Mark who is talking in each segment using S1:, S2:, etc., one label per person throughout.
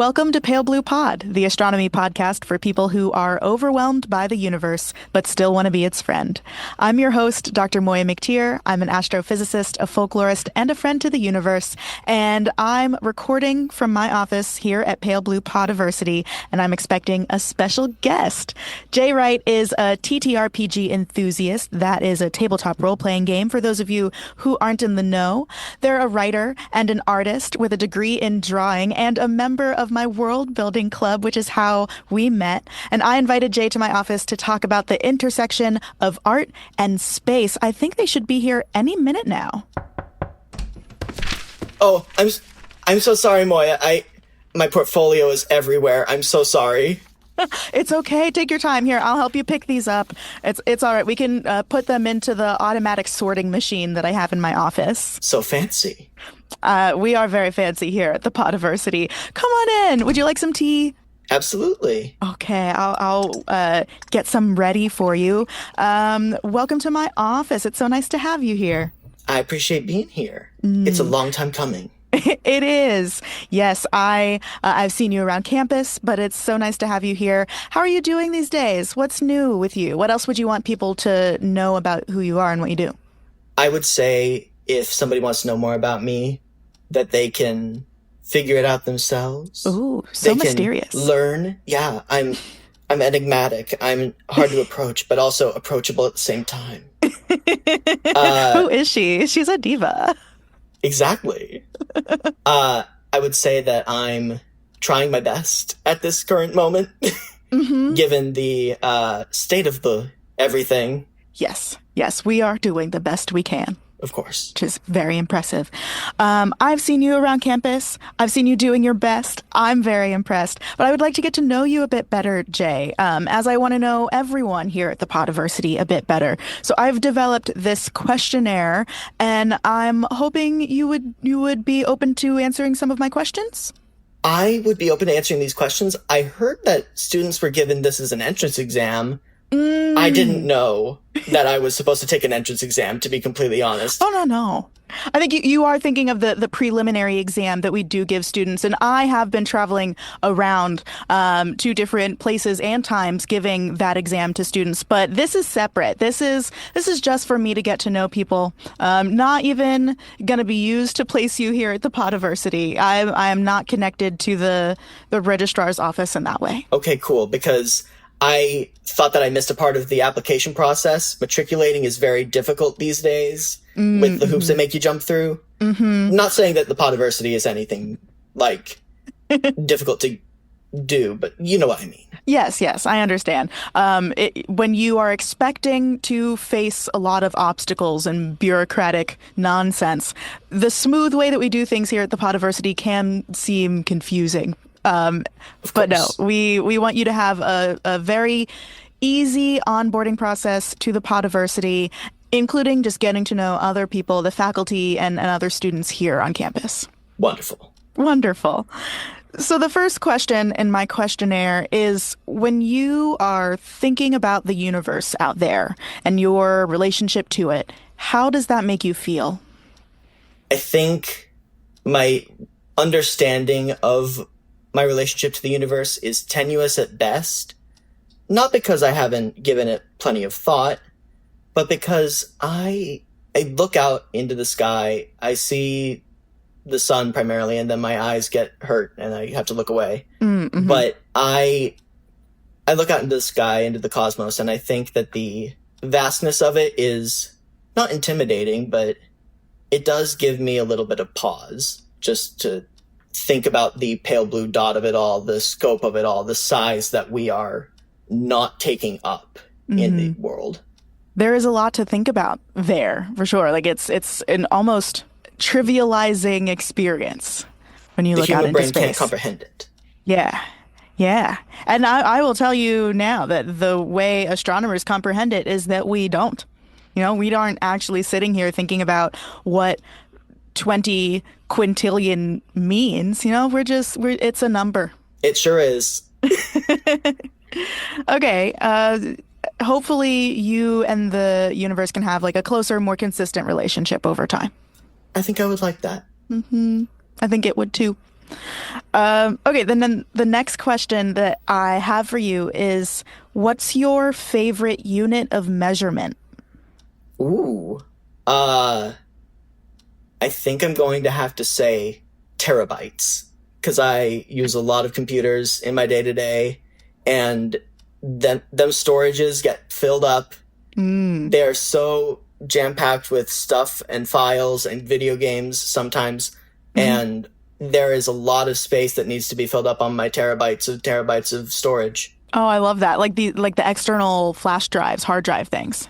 S1: Welcome to Pale Blue Pod, the astronomy podcast for people who are overwhelmed by the universe but still want to be its friend. I'm your host, Dr. Moiya McTier. I'm an astrophysicist, a folklorist, and a friend to the universe, and I'm recording from my office here at Pale Blue Podiversity, and I'm expecting a special guest. J Wright is a TTRPG enthusiast. That is a tabletop role-playing game for those of you who aren't in the know. They're a writer and an artist with a degree in drawing and a member of my world building club, which is how we met. And I invited Jay to my office to talk about the intersection of art and space. I think they should be here any minute now.
S2: Oh, I'm so sorry, Moiya. My portfolio is everywhere. I'm so sorry.
S1: It's okay. Take your time here. I'll help you pick these up. It's all right. We can put them into the automatic sorting machine that I have in my office.
S2: So fancy.
S1: We are very fancy here at the Podiversity. Come on in. Would you like some tea?
S2: Absolutely.
S1: Okay, I'll get some ready for you. Welcome to my office. It's so nice to have you here.
S2: I appreciate being here. It's a long time coming.
S1: It is. Yes, I've seen you around campus, but it's so nice to have you here. How are you doing these days? What's new with you? What else would you want people to know about who you are and what you do?
S2: I would say if somebody wants to know more about me, that they can figure it out themselves.
S1: Ooh, so
S2: they
S1: mysterious.
S2: Can learn. Yeah, I'm enigmatic. I'm hard to approach, but also approachable at the same time.
S1: Who is she? She's a diva.
S2: Exactly. I would say that I'm trying my best at this current moment, given the state of the everything.
S1: Yes, we are doing the best we can.
S2: Of course.
S1: Which is very impressive. I've seen you around campus. I've seen you doing your best. I'm very impressed. But I would like to get to know you a bit better, Jay, as I want to know everyone here at the Podiversity a bit better. So I've developed this questionnaire, and I'm hoping you would be open to answering some of my questions.
S2: I would be open to answering these questions. I heard that students were given this as an entrance exam. I didn't know that I was supposed to take an entrance exam, to be completely honest.
S1: Oh, no. I think you are thinking of the preliminary exam that we do give students. And I have been traveling around to different places and times giving that exam to students. But this is separate. This is just for me to get to know people. Not even going to be used to place you here at the Podiversity. I am not connected to the registrar's office in that way.
S2: Okay, cool. Because I thought that I missed a part of the application process. Matriculating is very difficult these days with the hoops they make you jump through. Not saying that the Podiversity is anything like difficult to do, but you know what I mean.
S1: Yes, I understand. When you are expecting to face a lot of obstacles and bureaucratic nonsense, the smooth way that we do things here at the Podiversity can seem confusing. But no, we want you to have a very easy onboarding process to the Podiversity, including just getting to know other people, the faculty and other students here on campus. Wonderful. So the first question in my questionnaire is, when you are thinking about the universe out there and your relationship to it, how does that make you feel?
S2: I think my understanding of my relationship to the universe is tenuous at best, not because I haven't given it plenty of thought, but because I look out into the sky, I see the sun primarily, and then my eyes get hurt and I have to look away. But I look out into the sky, into the cosmos, and I think that the vastness of it is not intimidating, but it does give me a little bit of pause just to think about the pale blue dot of it all, the scope of it all, the size that we are not taking up in the world.
S1: There is a lot to think about there, for sure. Like it's an almost trivializing experience when you look out into space.
S2: The human brain can't comprehend it.
S1: Yeah. And I will tell you now that the way astronomers comprehend it is that we don't. We aren't actually sitting here thinking about what 20 quintillion means. It's a number.
S2: It sure is.
S1: Okay. Hopefully you and the universe can have like a closer, more consistent relationship over time.
S2: I think I would like that.
S1: I think it would too. Okay, then the next question that I have for you is, what's your favorite unit of measurement?
S2: Ooh. I think I'm going to have to say terabytes, because I use a lot of computers in my day-to-day, and them storages get filled up. They are so jam-packed with stuff and files and video games sometimes, and there is a lot of space that needs to be filled up on my terabytes of storage.
S1: Oh, I love that. Like the external flash drives, hard drive things.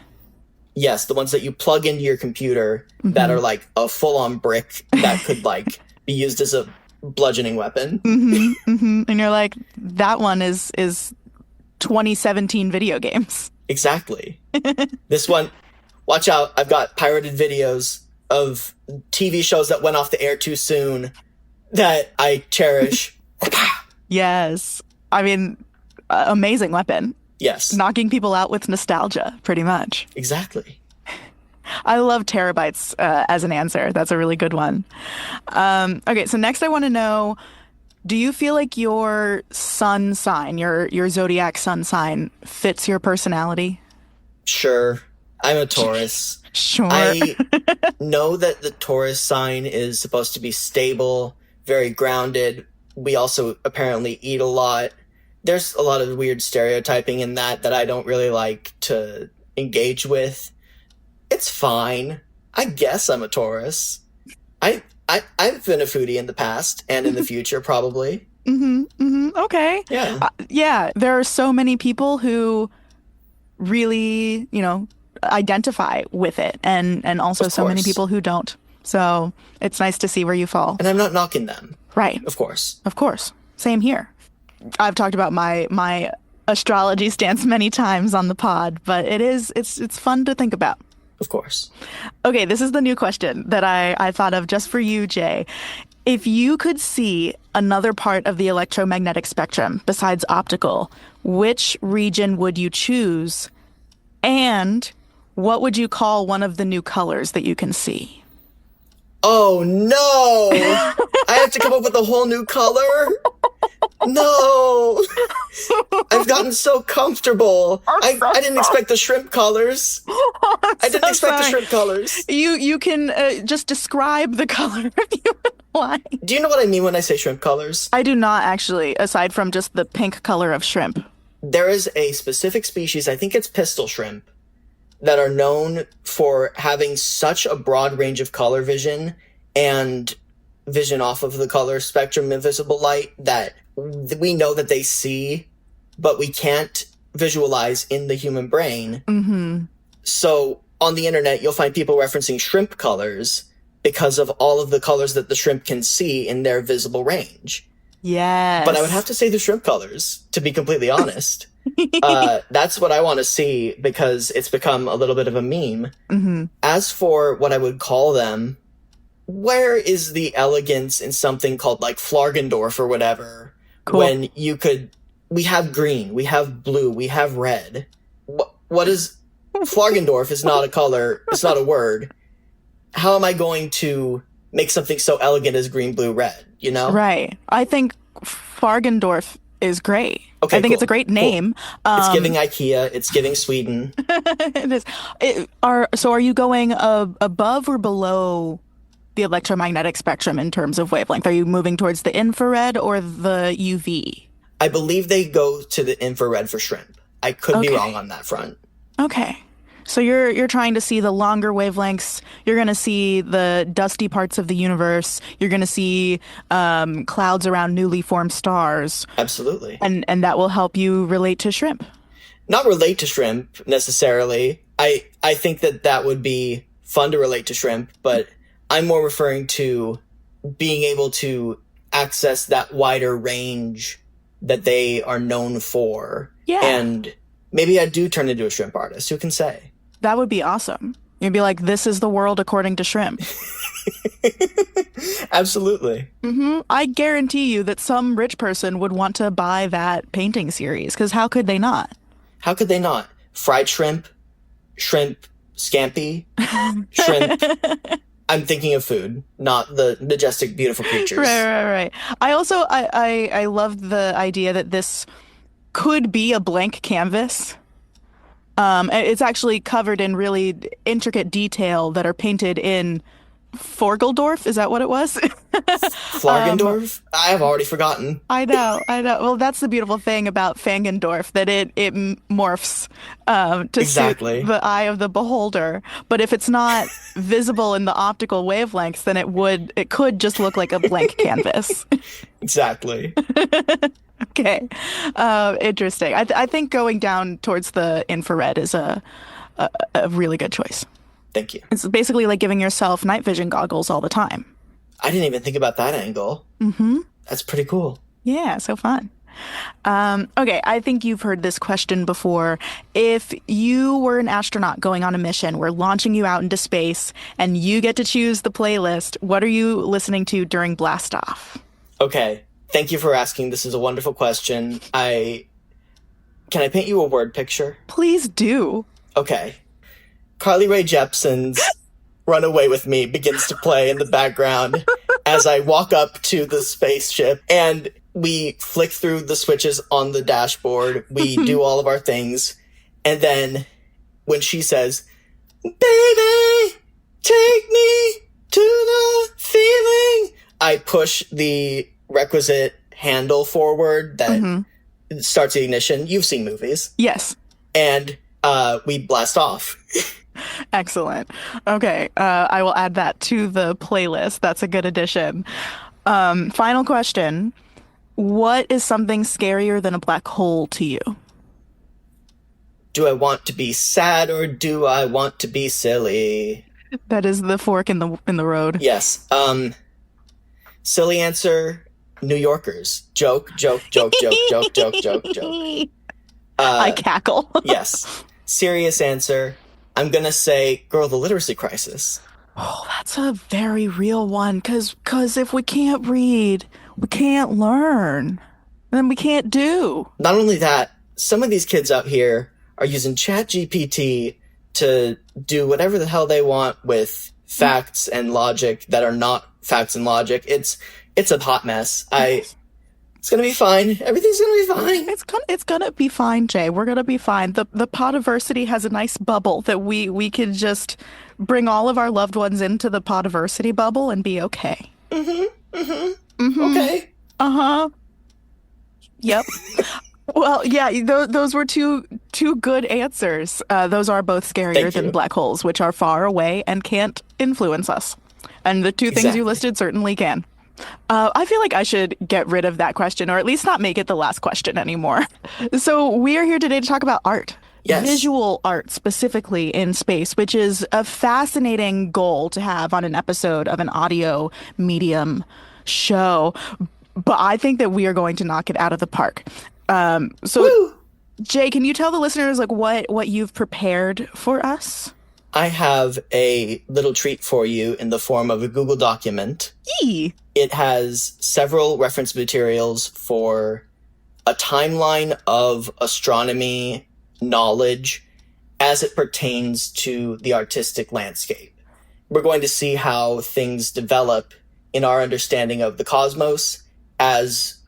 S2: Yes, the ones that you plug into your computer that are like a full-on brick that could like be used as a bludgeoning weapon.
S1: And you're like, that one is 2017 video games.
S2: Exactly. This one, watch out, I've got pirated videos of TV shows that went off the air too soon that I cherish.
S1: Yes. I mean, amazing weapon.
S2: Yes.
S1: Knocking people out with nostalgia, pretty much.
S2: Exactly.
S1: I love terabytes as an answer. That's a really good one. Okay, so next I want to know, do you feel like your sun sign, your zodiac sun sign, fits your personality?
S2: Sure. I'm a Taurus.
S1: Sure.
S2: I know that the Taurus sign is supposed to be stable, very grounded. We also apparently eat a lot. There's a lot of weird stereotyping in that I don't really like to engage with. It's fine. I guess I'm a Taurus. I've been a foodie in the past and in the future, probably.
S1: Okay.
S2: Yeah.
S1: Yeah, there are so many people who really, identify with it, and also so many people who don't. So it's nice to see where you fall.
S2: And I'm not knocking them.
S1: Right.
S2: Of course.
S1: Of course. Same here. I've talked about my astrology stance many times on the pod, but it's fun to think about.
S2: Of course.
S1: Okay, this is the new question that I thought of just for you, Jay. If you could see another part of the electromagnetic spectrum besides optical, which region would you choose? And what would you call one of the new colors that you can see?
S2: Oh, no! I have to come up with a whole new color? No! I've gotten so comfortable. I didn't expect the shrimp colors. I didn't expect the shrimp colors.
S1: You can just describe the color if you would like.
S2: Do you know what I mean when I say shrimp colors?
S1: I do not, actually, aside from just the pink color of shrimp.
S2: There is a specific species, I think it's pistol shrimp, that are known for having such a broad range of color vision and vision off of the color spectrum in visible light that we know that they see, but we can't visualize in the human brain. So on the internet, you'll find people referencing shrimp colors because of all of the colors that the shrimp can see in their visible range.
S1: Yes.
S2: But I would have to say the shrimp colors, to be completely honest. That's what I want to see because it's become a little bit of a meme. As for what I would call them, where is the elegance in something called like Flargendorf or whatever? Cool. When we have green, we have blue, we have red. What is Flargendorf is not a color, it's not a word. How am I going to make something so elegant as green, blue, red, Right.
S1: I think Flargendorf is great.
S2: Okay,
S1: I think it's a great name.
S2: Cool. It's giving IKEA. It's giving Sweden.
S1: It is. So are you going above or below the electromagnetic spectrum in terms of wavelength? Are you moving towards the infrared or the UV?
S2: I believe they go to the infrared for shrimp. I could be wrong on that front.
S1: Okay. So you're trying to see the longer wavelengths. You're going to see the dusty parts of the universe. You're going to see clouds around newly formed stars.
S2: Absolutely.
S1: And that will help you relate to shrimp.
S2: Not relate to shrimp necessarily. I think that would be fun to relate to shrimp, but I'm more referring to being able to access that wider range that they are known for.
S1: Yeah.
S2: And maybe I do turn into a shrimp artist. Who can say?
S1: That would be awesome. You'd be like, this is the world according to shrimp.
S2: Absolutely.
S1: I guarantee you that some rich person would want to buy that painting series, because how could they not?
S2: How could they not? Fried shrimp, shrimp scampi, shrimp I'm thinking of food, not the majestic, beautiful creatures.
S1: Right. I love the idea that this could be a blank canvas. It's actually covered in really intricate detail that are painted in Forgeldorf. Is that what it was?
S2: Flargendorf? I have already forgotten.
S1: I know. Well, that's the beautiful thing about Fangendorf, that it morphs to
S2: Exactly.
S1: suit the eye of the beholder. But if it's not visible in the optical wavelengths, then it could just look like a blank canvas.
S2: Exactly.
S1: Okay. Interesting. I think going down towards the infrared is a really good choice.
S2: Thank you.
S1: It's basically like giving yourself night vision goggles all the time.
S2: I didn't even think about that angle.
S1: Mm-hmm.
S2: That's pretty cool.
S1: Yeah, so fun. Okay, I think you've heard this question before. If you were an astronaut going on a mission, we're launching you out into space, and you get to choose the playlist, what are you listening to during blastoff?
S2: Okay, thank you for asking. This is a wonderful question. Can I paint you a word picture?
S1: Please do.
S2: Okay. Carly Rae Jepsen's Run Away With Me begins to play in the background as I walk up to the spaceship, and we flick through the switches on the dashboard. We do all of our things. And then when she says, "Baby, take me to the feeling," I push the requisite handle forward that starts the ignition. You've seen movies.
S1: Yes.
S2: And we blast off.
S1: Excellent. Okay, I will add that to the playlist. That's a good addition. Final question. What is something scarier than a black hole to you?
S2: Do I want to be sad or do I want to be silly?
S1: That is the fork in the road.
S2: Yes. Silly answer, New Yorkers. Joke.
S1: I cackle.
S2: Yes. Serious answer, I'm gonna say, girl, the literacy crisis.
S1: Oh, that's a very real one. Cause if we can't read, we can't learn. Then we can't do.
S2: Not only that, some of these kids out here are using ChatGPT to do whatever the hell they want with facts and logic that are not facts and logic. It's a hot mess. It's gonna be fine. Everything's gonna be fine.
S1: It's gonna be fine, Jay. We're gonna be fine. The podiversity has a nice bubble that we can just bring all of our loved ones into the podiversity bubble and be okay.
S2: Okay.
S1: Uh-huh. Yep. Well, yeah, those were two good answers. Those are both scarier than black holes, which are far away and can't influence us. And the two things you listed certainly can. I feel like I should get rid of that question, or at least not make it the last question anymore. So we are here today to talk about art. Yes. Visual art specifically in space, which is a fascinating goal to have on an episode of an audio medium show. But I think that we are going to knock it out of the park.
S2: Woo!
S1: Jay, can you tell the listeners like what you've prepared for us?
S2: I have a little treat for you in the form of a Google document.
S1: Yee!
S2: It has several reference materials for a timeline of astronomy knowledge as it pertains to the artistic landscape. We're going to see how things develop in our understanding of the cosmos as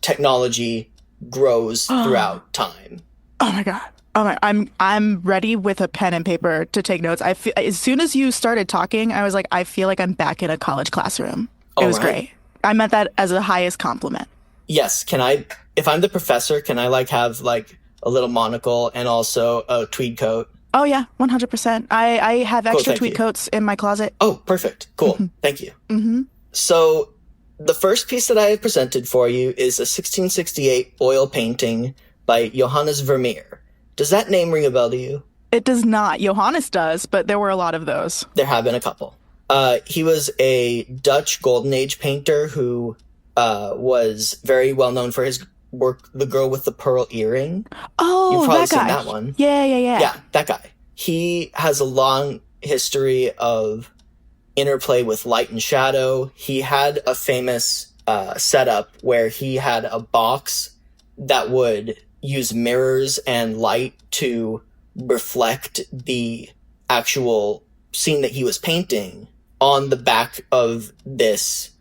S2: technology grows throughout time.
S1: Oh my God. I'm ready with a pen and paper to take notes. As soon as you started talking, I was like, I feel like I'm back in a college classroom. It was great. I meant that as the highest compliment.
S2: Yes. If I'm the professor, can I have a little monocle and also a tweed coat?
S1: Oh yeah, 100%. I have extra tweed coats in my closet.
S2: Oh, perfect. Cool. Thank you. So the first piece that I have presented for you is a 1668 oil painting by Johannes Vermeer. Does that name ring a bell to you?
S1: It does not. Johannes does, but there were a lot of those.
S2: There have been a couple. He was a Dutch Golden Age painter who was very well known for his work, The Girl with the Pearl Earring.
S1: Oh,
S2: You've probably
S1: that guy.
S2: seen that one.
S1: Yeah.
S2: Yeah, that guy. He has a long history of interplay with light and shadow. He had a famous setup where he had a box that would use mirrors and light to reflect the actual scene that he was painting on the back of this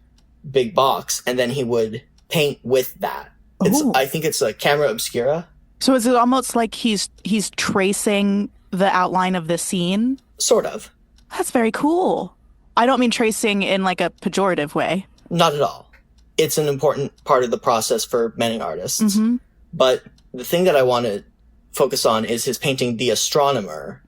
S2: big box, and then he would paint with that. I think it's a camera obscura.
S1: So is it almost like he's tracing the outline of the scene?
S2: Sort of.
S1: That's very cool. I don't mean tracing in like a pejorative way.
S2: Not at all. It's an important part of the process for many artists.
S1: Mm-hmm.
S2: But the thing that I want to focus on is his painting, The Astronomer,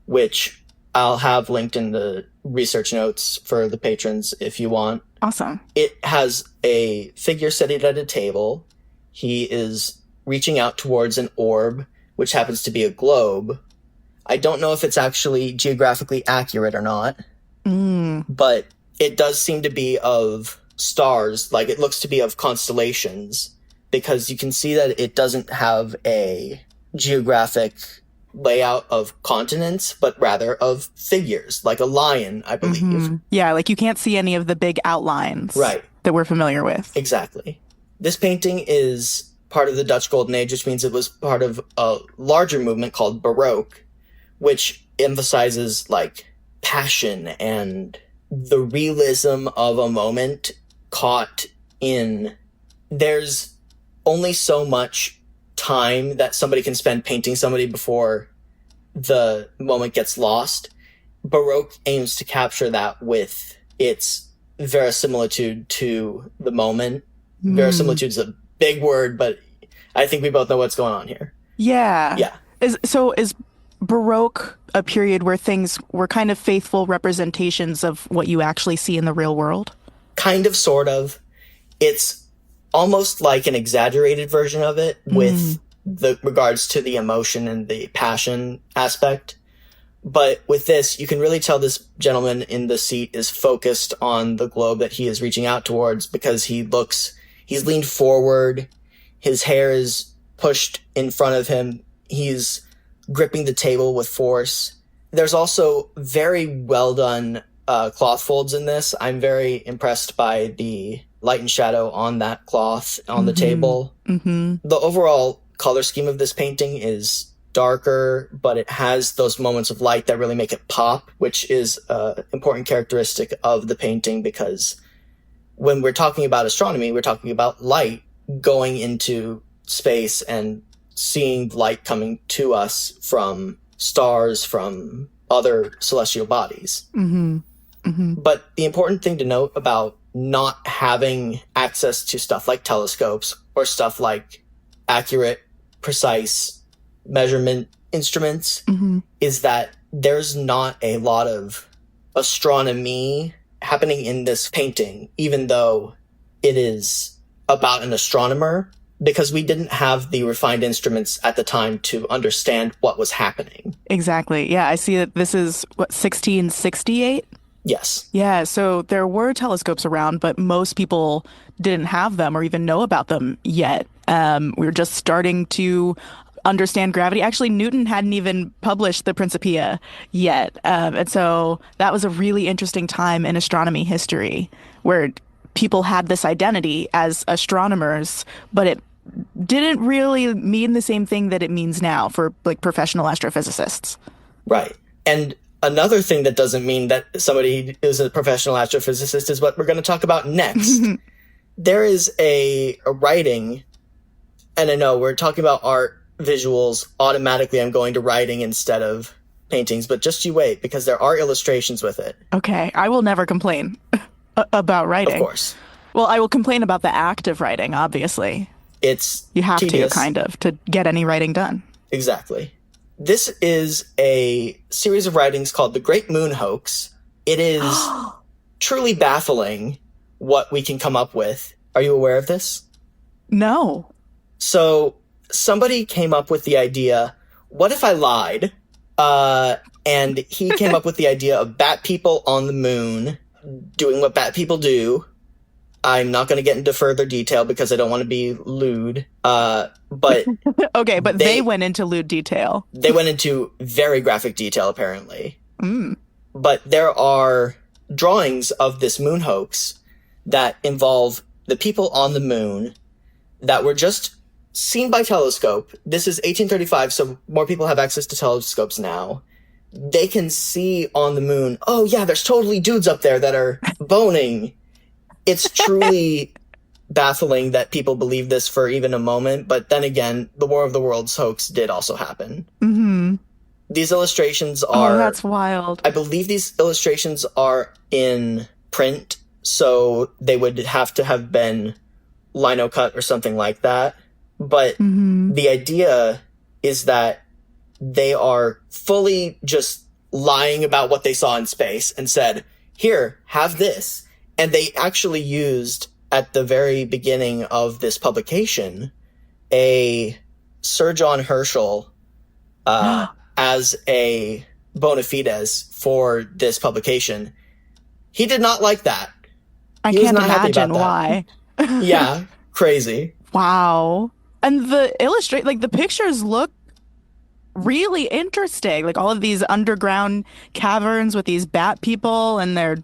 S2: which I'll have linked in the research notes for the patrons if you want.
S1: Awesome.
S2: It has a figure seated at a table. He is reaching out towards an orb, which happens to be a globe. I don't know if it's actually geographically accurate or not, but it does seem to be of stars, like it looks to be of constellations, because you can see that it doesn't have a geographic layout of continents, but rather of figures, like a lion, I believe.
S1: Mm-hmm. Yeah, like you can't see any of the big outlines that we're familiar with.
S2: Exactly. This painting is part of the Dutch Golden Age, which means it was part of a larger movement called Baroque, which emphasizes like passion and the realism of a moment caught in. There's only so much time that somebody can spend painting somebody before the moment gets lost. Baroque aims to capture that with its verisimilitude to the moment. Verisimilitude is a big word, but I think we both know what's going on here.
S1: Yeah.
S2: Yeah.
S1: Is Baroque a period where things were kind of faithful representations of what you actually see in the real world?
S2: Kind of, sort of. It's almost like an exaggerated version of it with the regards to the emotion and the passion aspect. But with this, you can really tell this gentleman in the seat is focused on the globe that he is reaching out towards, because he's leaned forward. His hair is pushed in front of him. He's gripping the table with force. There's also very well done cloth folds in this. I'm very impressed by the light and shadow on that cloth on the table. Mm-hmm. The overall color scheme of this painting is darker, but it has those moments of light that really make it pop, which is an important characteristic of the painting, because when we're talking about astronomy, we're talking about light going into space and seeing light coming to us from stars, from other celestial bodies. Mm-hmm. Mm-hmm. But the important thing to note about not having access to stuff like telescopes or stuff like accurate, precise measurement instruments is that there's not a lot of astronomy happening in this painting, even though it is about an astronomer, because we didn't have the refined instruments at the time to understand what was happening.
S1: Exactly. Yeah, I see that this is, 1668?
S2: Yes.
S1: Yeah, so there were telescopes around, but most people didn't have them or even know about them yet. We were just starting to understand gravity. Actually, Newton hadn't even published the Principia yet. And so that was a really interesting time in astronomy history where people had this identity as astronomers, but it didn't really mean the same thing that it means now for like professional astrophysicists. Right.
S2: And another thing that doesn't mean that somebody is a professional astrophysicist is what we're going to talk about next. There is a writing, and I know we're talking about art, visuals. Automatically, I'm going to writing instead of paintings, but just you wait, because there are illustrations with it.
S1: Okay, I will never complain about writing.
S2: Of course.
S1: Well, I will complain about the act of writing, obviously.
S2: You have tedious.
S1: to get any writing done.
S2: Exactly. This is a series of writings called The Great Moon Hoax. It is truly baffling what we can come up with. Are you aware of this?
S1: No.
S2: So somebody came up with the idea, what if I lied? And he came up with the idea of bat people on the moon doing what bat people do. I'm not going to get into further detail because I don't want to be lewd. But
S1: okay, but they went into lewd detail.
S2: They went into very graphic detail, apparently. But there are drawings of this moon hoax that involve the people on the moon that were just seen by telescope. This is 1835, so more people have access to telescopes now. they can see on the moon, oh yeah, there's totally dudes up there that are boning. It's truly baffling that people believe this for even a moment, but then again, the War of the Worlds hoax did also happen.
S1: Mm-hmm.
S2: These illustrations are...
S1: Oh, that's wild.
S2: I believe these illustrations are in print, so they would have to have been lino cut or something like that. But the idea is that they are fully just lying about what they saw in space and said, here, have this. And they actually used, at the very beginning of this publication, a Sir John Herschel as a bona fides for this publication. He did not like that.
S1: I can't imagine why.
S2: Yeah, crazy.
S1: Wow. And the pictures look really interesting. Like all of these underground caverns with these bat people and their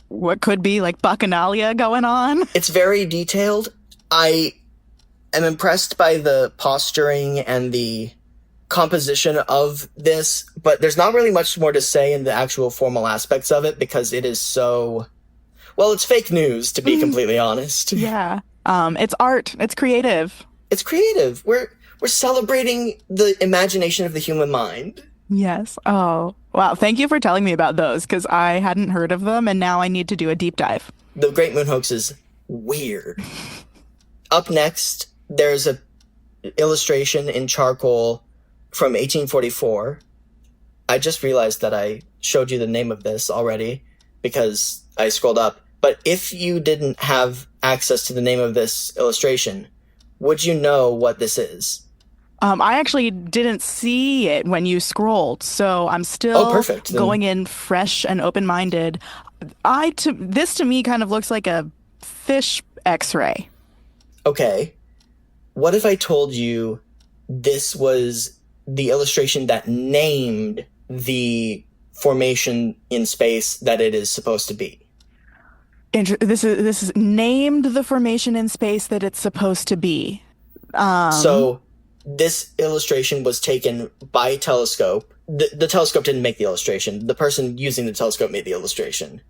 S1: what could be like bacchanalia going on.
S2: It's very detailed. I am impressed by the posturing and the composition of this, but there's not really much more to say in the actual formal aspects of it because it is so... Well, it's fake news, to be completely honest.
S1: Yeah. It's art. It's creative.
S2: It's creative. We're celebrating the imagination of the human mind.
S1: Yes. Oh, wow. Thank you for telling me about those because I hadn't heard of them and now I need to do a deep dive.
S2: The Great Moon Hoax is weird. Up next, there's a illustration in charcoal from 1844. I just realized that I showed you the name of this already because I scrolled up. But if you didn't have access to the name of this illustration, would you know what this is?
S1: I actually didn't see it when you scrolled, so I'm still going in fresh and open-minded. This to me kind of looks like a fish X-ray.
S2: Okay. What if I told you this was the illustration that named the formation in space that it is supposed to be?
S1: This is named the formation in space that it's supposed to be.
S2: So this illustration was taken by a telescope. The telescope didn't make the illustration. The person using the telescope made the illustration.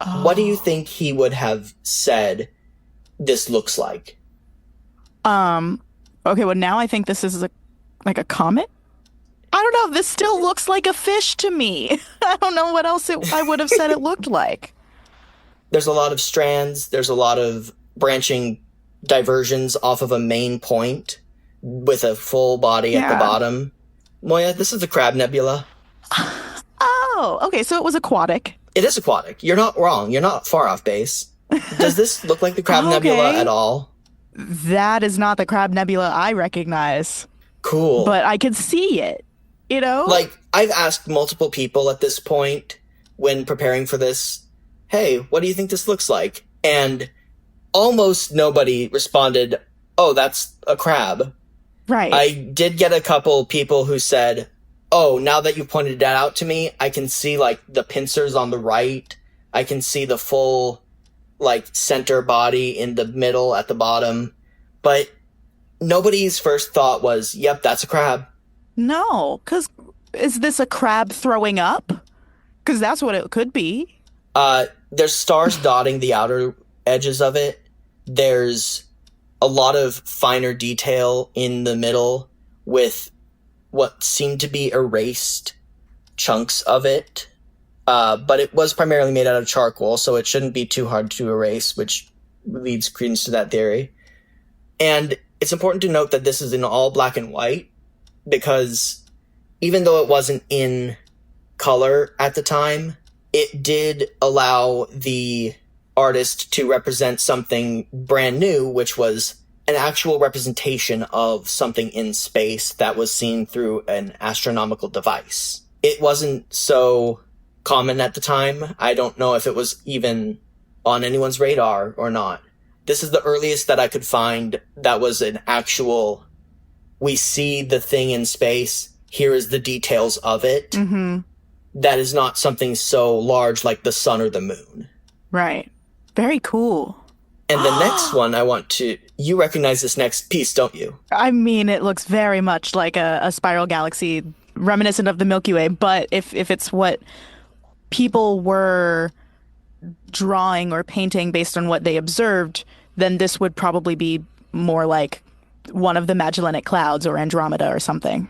S2: Oh. What do you think he would have said this looks like?
S1: Okay, well now I think this is like a comet? I don't know. This still looks like a fish to me. I don't know what else I would have said it looked like.
S2: There's a lot of strands. There's a lot of branching diversions off of a main point with a full body at the bottom. Moiya, this is the Crab Nebula.
S1: Oh, okay. So it was aquatic.
S2: It is aquatic. You're not wrong. You're not far off base. Does this look like the Crab Nebula at all?
S1: That is not the Crab Nebula I recognize.
S2: Cool.
S1: But I could see it, you know?
S2: Like, I've asked multiple people at this point when preparing for this, hey, what do you think this looks like? And almost nobody responded, oh, that's a crab.
S1: Right.
S2: I did get a couple people who said, oh, now that you pointed that out to me, I can see, like, the pincers on the right. I can see the full, like, center body in the middle at the bottom. But nobody's first thought was, yep, that's a crab.
S1: No, because is this a crab throwing up? Because that's what it could be.
S2: There's stars dotting the outer edges of it. There's a lot of finer detail in the middle with what seemed to be erased chunks of it. But it was primarily made out of charcoal, so it shouldn't be too hard to erase, which leads credence to that theory. And it's important to note that this is in all black and white, because even though it wasn't in color at the time, it did allow the artist to represent something brand new, which was an actual representation of something in space that was seen through an astronomical device. It wasn't so common at the time. I don't know if it was even on anyone's radar or not. This is the earliest that I could find that was an actual, we see the thing in space, here is the details of it. Mm-hmm. That is not something so large like the sun or the moon.
S1: Right. Very cool.
S2: And the next one you recognize this next piece, don't you?
S1: I mean, it looks very much like a spiral galaxy reminiscent of the Milky Way. But if it's what people were drawing or painting based on what they observed, then this would probably be more like one of the Magellanic Clouds or Andromeda or something.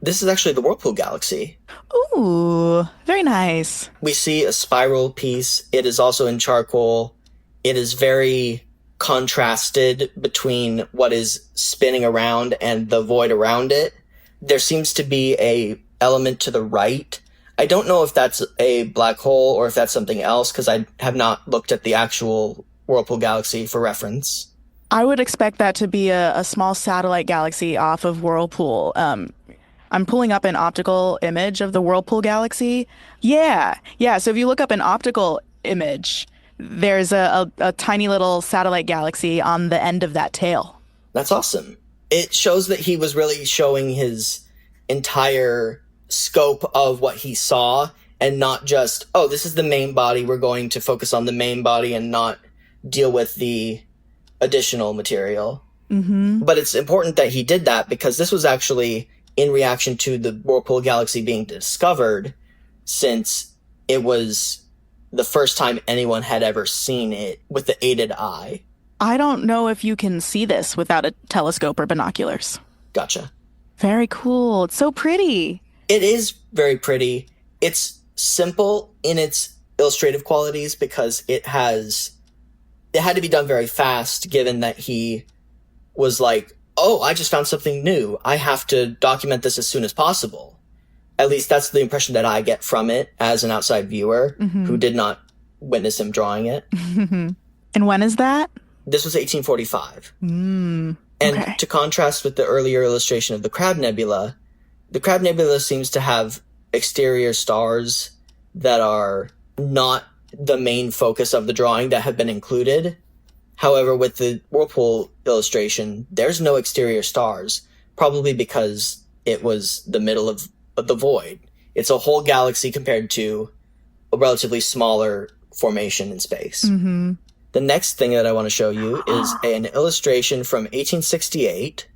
S2: This is actually the Whirlpool Galaxy.
S1: Ooh, very nice.
S2: We see a spiral piece. It is also in charcoal. It is very contrasted between what is spinning around and the void around it. There seems to be a element to the right. I don't know if that's a black hole or if that's something else, because I have not looked at the actual Whirlpool Galaxy for reference.
S1: I would expect that to be a small satellite galaxy off of Whirlpool. I'm pulling up an optical image of the Whirlpool Galaxy. Yeah. So if you look up an optical image, there's a tiny little satellite galaxy on the end of that tail.
S2: That's awesome. It shows that he was really showing his entire scope of what he saw, and not just, oh, this is the main body, we're going to focus on the main body and not deal with the additional material.
S1: Mm-hmm.
S2: But it's important that he did that because this was actually in reaction to the Whirlpool Galaxy being discovered, since it was the first time anyone had ever seen it with the aided eye.
S1: I don't know if you can see this without a telescope or binoculars.
S2: Gotcha.
S1: Very cool. It's so pretty.
S2: It is very pretty. It's simple in its illustrative qualities because it had to be done very fast, given that he was like, oh, I just found something new. I have to document this as soon as possible. At least that's the impression that I get from it as an outside viewer who did not witness him drawing it.
S1: And when is that?
S2: This was 1845.
S1: And
S2: to contrast with the earlier illustration of the Crab Nebula, the Crab Nebula seems to have exterior stars that are not the main focus of the drawing that have been included. However, with the Whirlpool illustration, there's no exterior stars, probably because it was the middle of the void. It's a whole galaxy compared to a relatively smaller formation in space.
S1: Mm-hmm.
S2: The next thing that I want to show you is an illustration from 1868.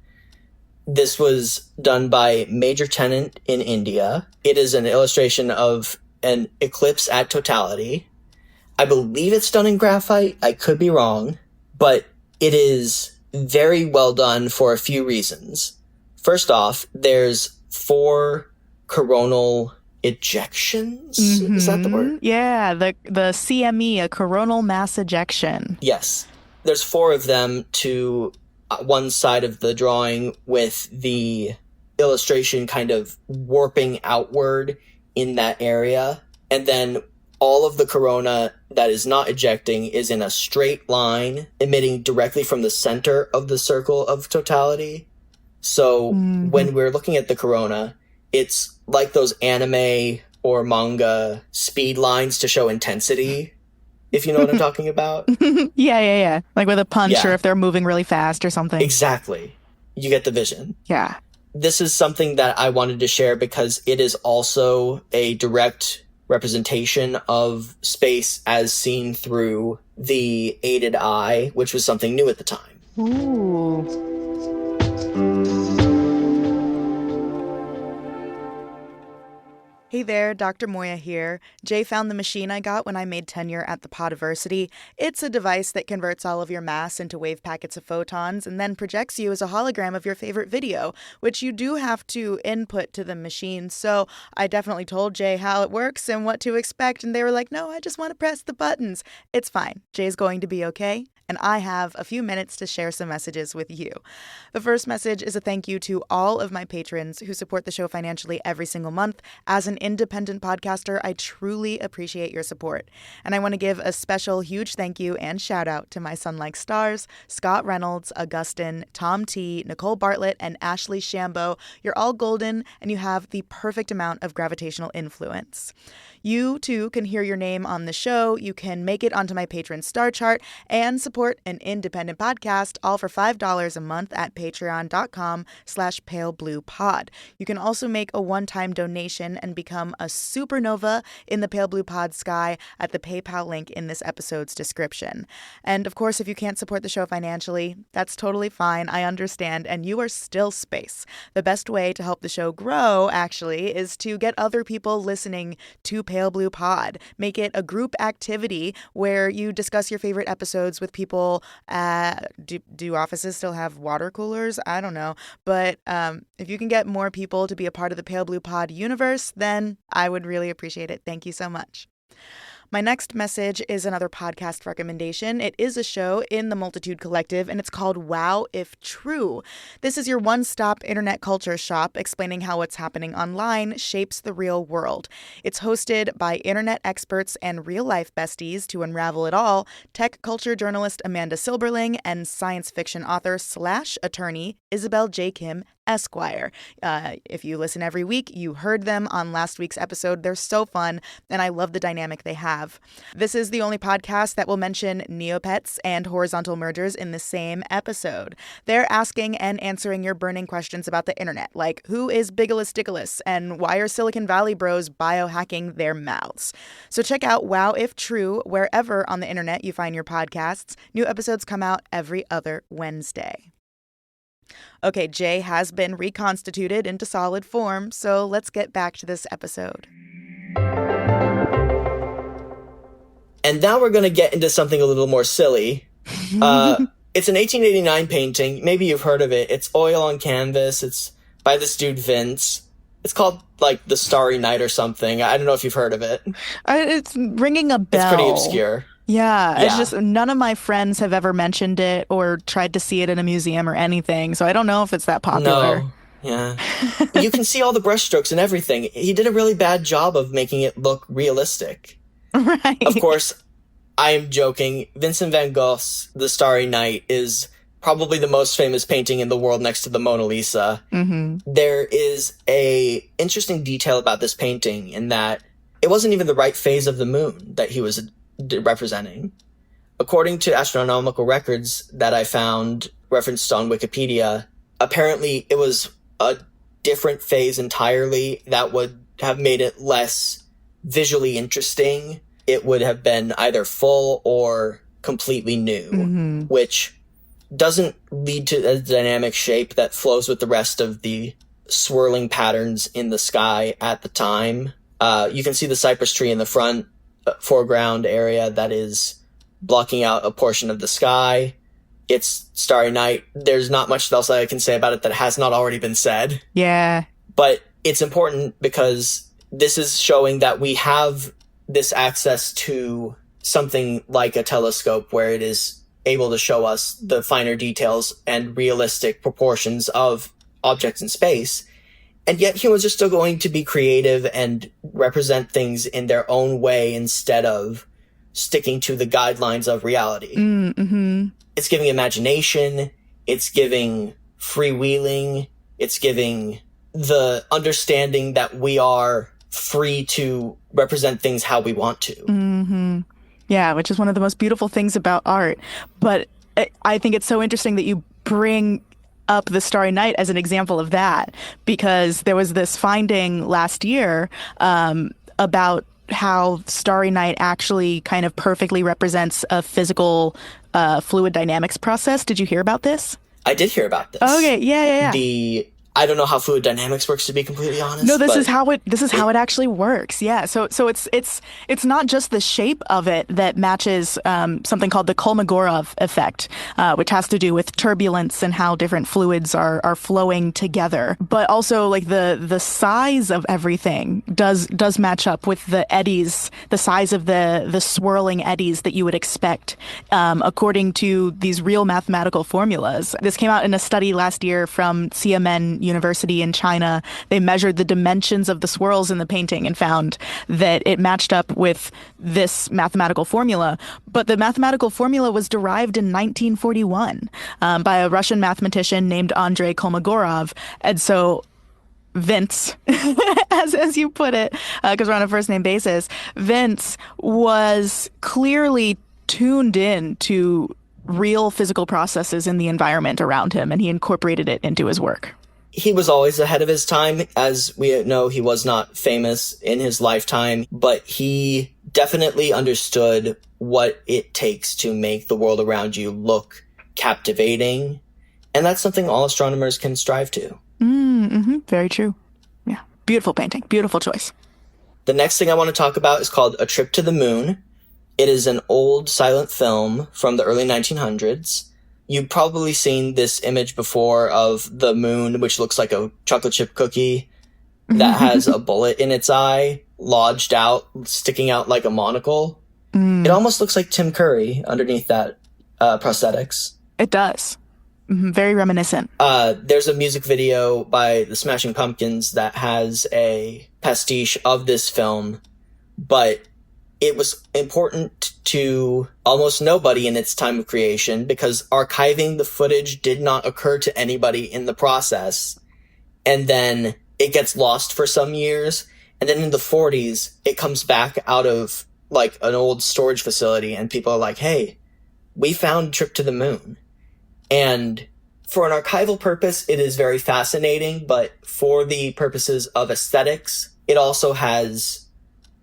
S2: This was done by Major Tennant in India. It is an illustration of an eclipse at totality. I believe it's done in graphite. I could be wrong, but it is very well done for a few reasons. First off, there's 4 coronal ejections.
S1: Mm-hmm.
S2: Is that the word?
S1: Yeah, the CME, a coronal mass ejection.
S2: Yes. There's 4 of them to one side of the drawing, with the illustration kind of warping outward in that area. And then all of the corona that is not ejecting is in a straight line, emitting directly from the center of the circle of totality. So when we're looking at the corona, it's like those anime or manga speed lines to show intensity, if you know what I'm talking about.
S1: Yeah. Like with a punch,
S2: Yeah.
S1: or if they're moving really fast or something.
S2: Exactly. You get the vision.
S1: Yeah.
S2: This is something that I wanted to share because it is also a direct representation of space as seen through the aided eye, which was something new at the time.
S1: Ooh. Hey there, Dr. Moiya here. Jay found the machine I got when I made tenure at the Podiversity. It's a device that converts all of your mass into wave packets of photons and then projects you as a hologram of your favorite video, which you do have to input to the machine. So I definitely told Jay how it works and what to expect, and they were like, no, I just want to press the buttons. It's fine. Jay's going to be okay. And I have a few minutes to share some messages with you. The first message is a thank you to all of my patrons who support the show financially every single month. As an independent podcaster, I truly appreciate your support. And I want to give a special huge thank you and shout out to my Sun-like stars, Scott Reynolds, Augustin, Tom T, Nicole Bartlett, and Ashley Shambo. You're all golden, and you have the perfect amount of gravitational influence. You, too, can hear your name on the show. You can make it onto my patron star chart and support an independent podcast, all for $5 a month at patreon.com/palebluepod. You can also make a one-time donation and become a supernova in the Pale Blue Pod sky at the PayPal link in this episode's description. And of course, if you can't support the show financially, that's totally fine. I understand, and you are still space. The best way to help the show grow, actually, is to get other people listening to Pale Blue Pod. Make it a group activity where you discuss your favorite episodes with people. Do offices still have water coolers? I don't know. But if you can get more people to be a part of the Pale Blue Pod universe, then I would really appreciate it. Thank you so much. My next message is another podcast recommendation. It is a show in the Multitude Collective, and it's called Wow If True. This is your one-stop internet culture shop explaining how what's happening online shapes the real world. It's hosted by internet experts and real-life besties to unravel it all, tech culture journalist Amanda Silberling and science fiction author / attorney Isabel J. Kim Esquire. If you listen every week, you heard them on last week's episode. They're so fun, and I love the dynamic they have. This is the only podcast that will mention Neopets and horizontal mergers in the same episode. They're asking and answering your burning questions about the internet, like who is Bigalus Dickalus and why are Silicon Valley bros biohacking their mouths? So check out Wow If True wherever on the internet you find your podcasts. New episodes come out every other Wednesday. Okay, Jay has been reconstituted into solid form, so let's get back to this episode.
S2: And now we're going to get into something a little more silly. It's an 1889 painting. Maybe you've heard of it. It's oil on canvas. It's by this dude, Vince. It's called, like, The Starry Night or something. I don't know if you've heard of it.
S1: It's ringing a bell.
S2: It's pretty obscure.
S1: Yeah, it's just none of my friends have ever mentioned it or tried to see it in a museum or anything, so I don't know if it's that popular.
S2: No. Yeah. You can see all the brushstrokes and everything. He did a really bad job of making it look realistic.
S1: Right.
S2: Of course, I am joking. Vincent van Gogh's The Starry Night is probably the most famous painting in the world next to the Mona Lisa.
S1: Mm-hmm.
S2: There is a interesting detail about this painting in that it wasn't even the right phase of the moon that he was representing. According to astronomical records that I found referenced on Wikipedia, apparently it was a different phase entirely that would have made it less visually interesting. It would have been either full or completely new, which doesn't lead to a dynamic shape that flows with the rest of the swirling patterns in the sky at the time. You can see the cypress tree in the front foreground area that is blocking out a portion of the sky. It's Starry Night. There's not much else I can say about it that has not already been said.
S1: Yeah.
S2: But it's important because this is showing that we have this access to something like a telescope where it is able to show us the finer details and realistic proportions of objects in space. And yet humans are still going to be creative and represent things in their own way instead of sticking to the guidelines of reality.
S1: Mm-hmm.
S2: It's giving imagination. It's giving freewheeling. It's giving the understanding that we are free to represent things how we want to.
S1: Mm-hmm. Yeah, which is one of the most beautiful things about art. But I think it's so interesting that you bring up the Starry Night as an example of that, because there was this finding last year about how Starry Night actually kind of perfectly represents a physical fluid dynamics process. Did you hear about this?
S2: I did hear about this.
S1: Okay, yeah.
S2: I don't know how fluid dynamics works, to be completely honest.
S1: No, this is how it actually works. Yeah. So it's not just the shape of it that matches something called the Kolmogorov effect, which has to do with turbulence and how different fluids are flowing together. But also like the size of everything does match up with the eddies, the size of the swirling eddies that you would expect according to these real mathematical formulas. This came out in a study last year from CMN University in China. They measured the dimensions of the swirls in the painting and found that it matched up with this mathematical formula. But the mathematical formula was derived in 1941 by a Russian mathematician named Andrei Kolmogorov. And so Vince, as you put it, because we're on a first name basis, Vince was clearly tuned in to real physical processes in the environment around him, and he incorporated it into his work.
S2: He was always ahead of his time. As we know, he was not famous in his lifetime, but he definitely understood what it takes to make the world around you look captivating. And that's something all astronomers can strive to.
S1: Mm-hmm. Very true. Yeah. Beautiful painting. Beautiful choice.
S2: The next thing I want to talk about is called A Trip to the Moon. It is an old silent film from the early 1900s. You've probably seen this image before of the moon, which looks like a chocolate chip cookie that has a bullet in its eye, lodged out, sticking out like a monocle. It almost looks like Tim Curry underneath that prosthetics.
S1: It does. Very reminiscent.
S2: There's a music video by the Smashing Pumpkins that has a pastiche of this film, but it was important to almost nobody in its time of creation because archiving the footage did not occur to anybody in the process. And then it gets lost for some years. And then in the 40s, it comes back out of like an old storage facility and people are like, hey, we found Trip to the Moon. And for an archival purpose, it is very fascinating. But for the purposes of aesthetics, it also has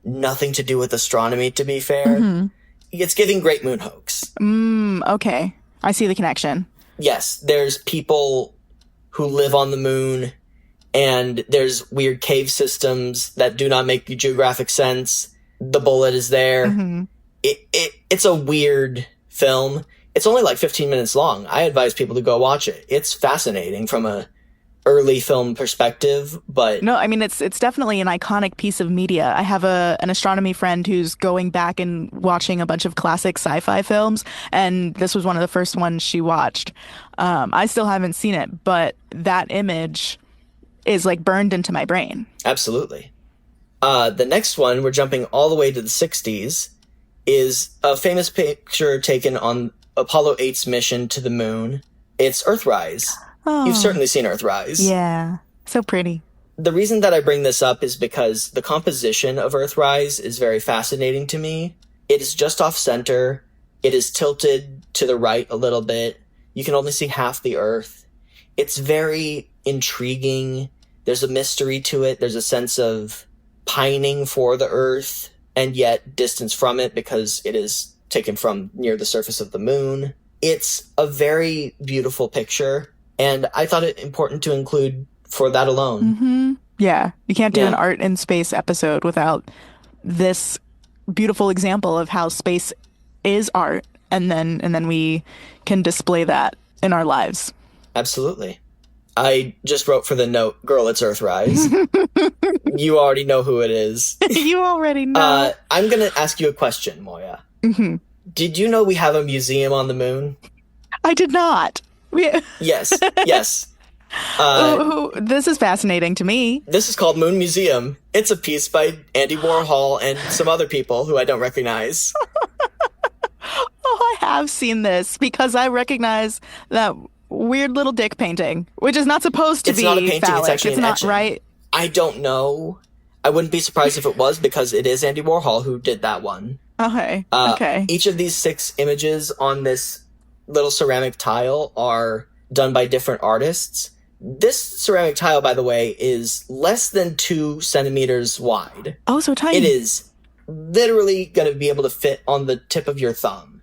S2: nothing to do with astronomy, to be fair. It's giving Great Moon Hoax.
S1: Okay. I see the connection.
S2: Yes, there's people who live on the moon, and there's weird cave systems that do not make geographic sense. The bullet is there. It's a weird film. It's only like 15 minutes long. I advise people to go watch it. It's fascinating from a early film perspective, but
S1: no, I mean it's definitely an iconic piece of media. I have an astronomy friend who's going back and watching a bunch of classic sci-fi films, and this was one of the first ones she watched. I still haven't seen it, but that image is like burned into my brain.
S2: Absolutely. The next one, we're jumping all the way to the 60s, is a famous picture taken on Apollo 8's mission to the moon. It's Earthrise.
S1: Oh.
S2: You've certainly seen Earthrise.
S1: Yeah, so pretty.
S2: The reason that I bring this up is because the composition of Earthrise is very fascinating to me. It is just off center. It is tilted to the right a little bit. You can only see half the Earth. It's very intriguing. There's a mystery to it. There's a sense of pining for the Earth and yet distance from it because it is taken from near the surface of the moon. It's a very beautiful picture. And I thought it important to include for that alone.
S1: Yeah. You can't do an art in space episode without this beautiful example of how space is art. And then we can display that in our lives.
S2: Absolutely. I just wrote for the note, girl, it's Earthrise. You already know who it is.
S1: You already know.
S2: I'm going to ask you a question, Moiya. Did you know we have a museum on the moon?
S1: I did not.
S2: Yes.
S1: This is fascinating to me.
S2: This is called Moon Museum. It's a piece by Andy Warhol and some other people who I don't recognize.
S1: Oh, I have seen this because I recognize that weird little dick painting, which is not supposed to be
S2: not a painting,
S1: phallic.
S2: it's actually an
S1: not
S2: etching.
S1: right.
S2: I don't know. I wouldn't be surprised if it was because it is Andy Warhol who did that one.
S1: Okay.
S2: Each of these 6 images on this little ceramic tile are done by different artists. This ceramic tile, by the way, is less than 2 centimeters wide.
S1: Oh, so tiny.
S2: It is literally going to be able to fit on the tip of your thumb.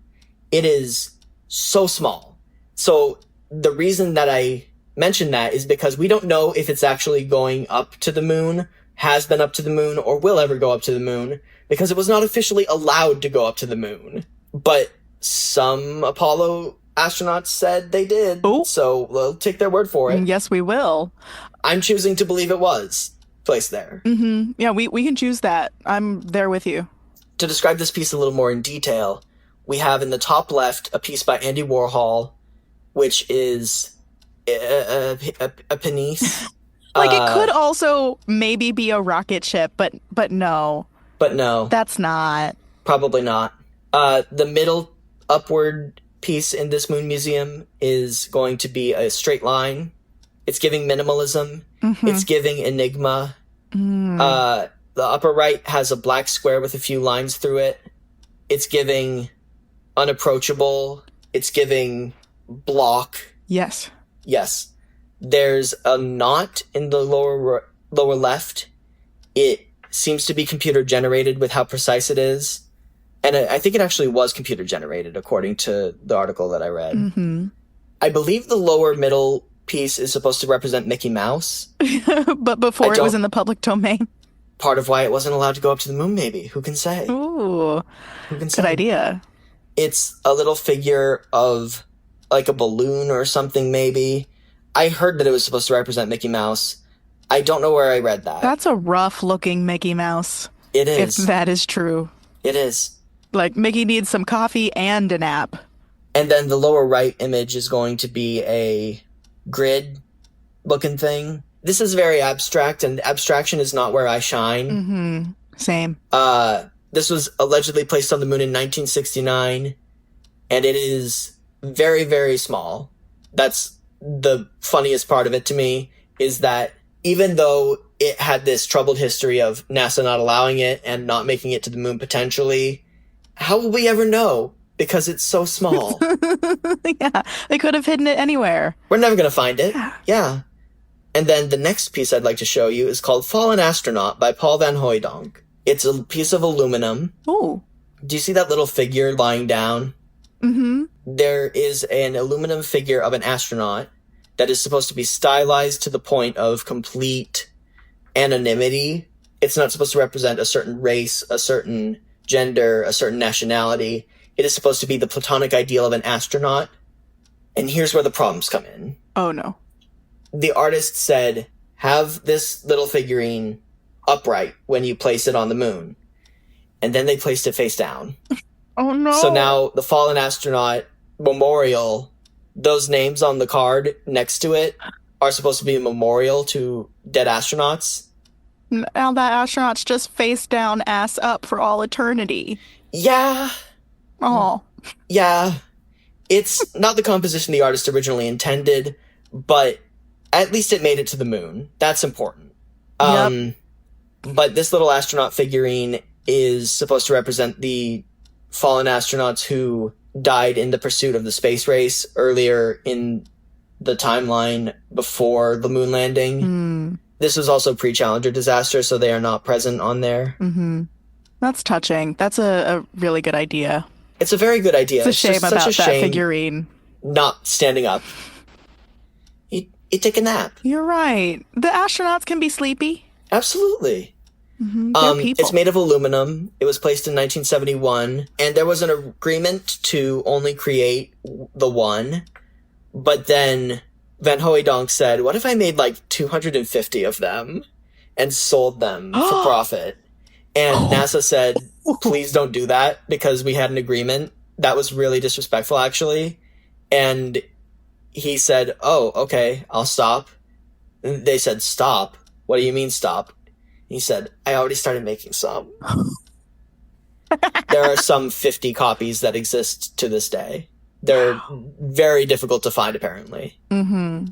S2: It is so small. So the reason that I mention that is because we don't know if it's actually going up to the moon, has been up to the moon, or will ever go up to the moon, because it was not officially allowed to go up to the moon. But some Apollo astronauts said they did, so we'll take their word for it.
S1: Yes, we will.
S2: I'm choosing to believe it was placed there.
S1: Yeah, we can choose that. I'm there with you.
S2: To describe this piece a little more in detail, we have in the top left a piece by Andy Warhol, which is a penis.
S1: Like, it could also maybe be a rocket ship, but no.
S2: But no.
S1: That's not.
S2: Probably not. The middle upward piece in this moon museum is going to be a straight line. It's giving minimalism. It's giving enigma. The upper right has a black square with a few lines through it. It's giving unapproachable. It's giving block.
S1: Yes.
S2: Yes. There's a knot in the lower left. It seems to be computer generated with how precise it is. And I think it actually was computer generated, according to the article that I read.
S1: Mm-hmm.
S2: I believe the lower middle piece is supposed to represent Mickey Mouse.
S1: But before it was in the public domain.
S2: Part of why it wasn't allowed to go up to the moon, maybe. Who can say?
S1: Ooh.
S2: Who can say?
S1: Good idea.
S2: It's a little figure of like a balloon or something, maybe. I heard that it was supposed to represent Mickey Mouse. I don't know where I read that.
S1: That's a rough-looking Mickey Mouse.
S2: It is.
S1: If that is true.
S2: It is.
S1: Like, Mickey needs some coffee and a nap.
S2: And then the lower right image is going to be a grid-looking thing. This is very abstract, and abstraction is not where I shine.
S1: Mm-hmm. Same.
S2: This was allegedly placed on the moon in 1969, and it is very, very small. That's the funniest part of it to me, is that even though it had this troubled history of NASA not allowing it and not making it to the moon potentially, how will we ever know? Because it's so small.
S1: Yeah, they could have hidden it anywhere.
S2: We're never going to find it. Yeah. And then the next piece I'd like to show you is called Fallen Astronaut by Paul van Hooijdonk. It's a piece of aluminum.
S1: Ooh.
S2: Do you see that little figure lying down?
S1: Mm-hmm.
S2: There is an aluminum figure of an astronaut that is supposed to be stylized to the point of complete anonymity. It's not supposed to represent a certain race, a certain gender, a certain nationality. It is supposed to be the platonic ideal of an astronaut. And here's where the problems come in.
S1: Oh, no.
S2: The artist said, have this little figurine upright when you place it on the moon. And then they placed it face down.
S1: Oh, no.
S2: So now the Fallen Astronaut Memorial, those names on the card next to it are supposed to be a memorial to dead astronauts.
S1: Now that astronaut's just face down, ass up for all eternity.
S2: Yeah.
S1: Oh.
S2: Yeah. It's not the composition the artist originally intended, but at least it made it to the moon. That's important.
S1: Yep.
S2: But this little astronaut figurine is supposed to represent the fallen astronauts who died in the pursuit of the space race earlier in the timeline before the moon landing.
S1: Mm.
S2: This was also pre-Challenger disaster, so they are not present on there.
S1: Mm-hmm. That's touching. That's a really good idea.
S2: It's a very good idea.
S1: It's a shame about that figurine.
S2: Not standing up. You take a nap.
S1: You're right. The astronauts can be sleepy.
S2: Absolutely.
S1: Mm-hmm. They're people.
S2: It's made of aluminum. It was placed in 1971, and there was an agreement to only create the one. But then Van Hooijdonk said, what if I made like 250 of them and sold them for profit? And NASA said, please don't do that, because we had an agreement. That was really disrespectful, actually. And he said, oh, okay, I'll stop. And they said, stop? What do you mean stop? He said, I already started making some. There are some 50 copies that exist to this day. They're very difficult to find, apparently.
S1: Mm-hmm.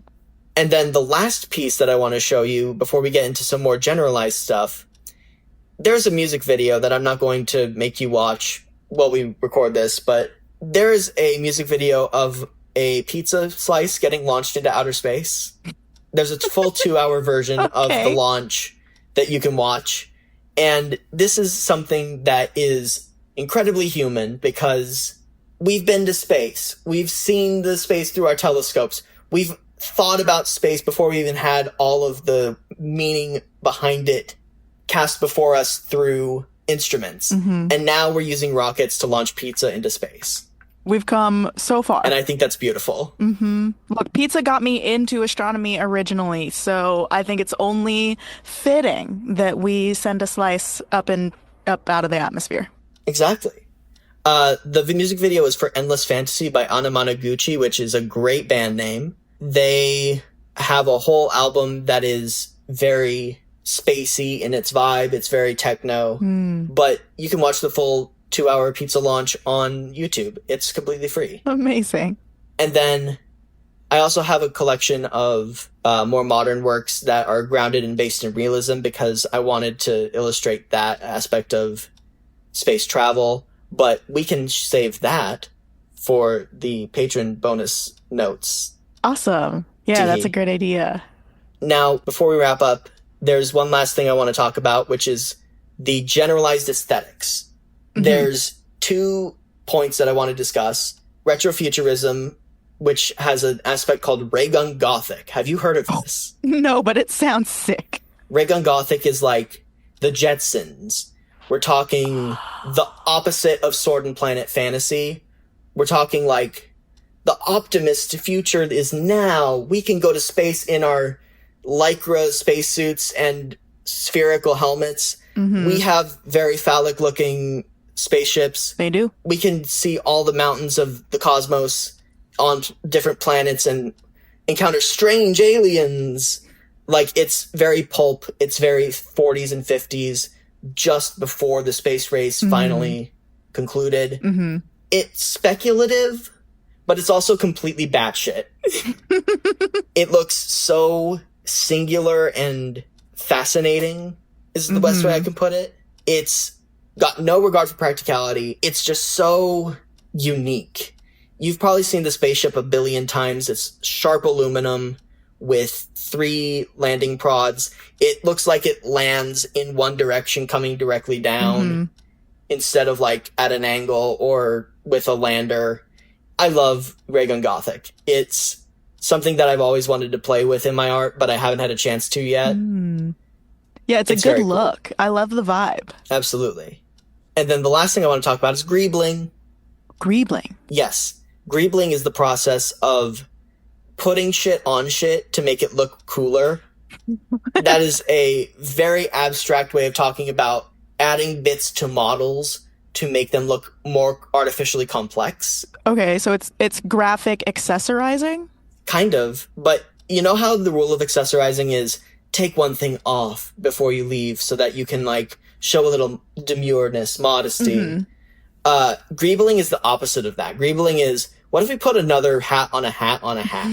S2: And then the last piece that I want to show you before we get into some more generalized stuff, there's a music video that I'm not going to make you watch while we record this, but there is a music video of a pizza slice getting launched into outer space. There's a full 2-hour version of the launch that you can watch. And this is something that is incredibly human, because we've been to space. We've seen the space through our telescopes. We've thought about space before we even had all of the meaning behind it cast before us through instruments. Mm-hmm. And now we're using rockets to launch pizza into space.
S1: We've come so far.
S2: And I think that's beautiful.
S1: Mm-hmm. Look, pizza got me into astronomy originally, so I think it's only fitting that we send a slice up out of the atmosphere.
S2: Exactly. The music video is for Endless Fantasy by Anamanaguchi, which is a great band name. They have a whole album that is very spacey in its vibe. It's very techno. But you can watch the full 2-hour pizza launch on YouTube. It's completely free.
S1: Amazing.
S2: And then I also have a collection of more modern works that are grounded and based in realism, because I wanted to illustrate that aspect of space travel. But we can save that for the patron bonus notes.
S1: Awesome. Yeah, that's a great idea.
S2: Now, before we wrap up, there's one last thing I want to talk about, which is the generalized aesthetics. There's 2 points that I want to discuss. Retrofuturism, which has an aspect called ray gun gothic. Have you heard of this?
S1: No, but it sounds sick.
S2: Ray gun gothic is like the Jetsons. We're talking the opposite of Sword and Planet fantasy. We're talking like the optimist future is now. We can go to space in our Lycra spacesuits and spherical helmets. We have very phallic looking spaceships.
S1: They do.
S2: We can see all the mountains of the cosmos on different planets and encounter strange aliens. Like, it's very pulp. It's very 40s and 50s, just before the space race finally concluded. It's speculative, but it's also completely batshit. It looks so singular and fascinating, is the best way I can put it. It's got no regard for practicality. It's just so unique. You've probably seen the spaceship a billion times. It's sharp aluminum with 3 landing prods. It looks like it lands in one direction, coming directly down, instead of like at an angle or with a lander. I love Ray Gun Gothic. It's something that I've always wanted to play with in my art, but I haven't had a chance to yet.
S1: Yeah, it's a good look. Cool. I love the vibe.
S2: Absolutely. And then the last thing I want to talk about is greebling.
S1: Greebling?
S2: Yes. Greebling is the process of putting shit on shit to make it look cooler. That is a very abstract way of talking about adding bits to models to make them look more artificially complex.
S1: Okay, so it's graphic accessorizing?
S2: Kind of, but you know how the rule of accessorizing is take one thing off before you leave so that you can like show a little demureness, modesty. Greebling is the opposite of that. Greebling is, what if we put another hat on a hat on a hat?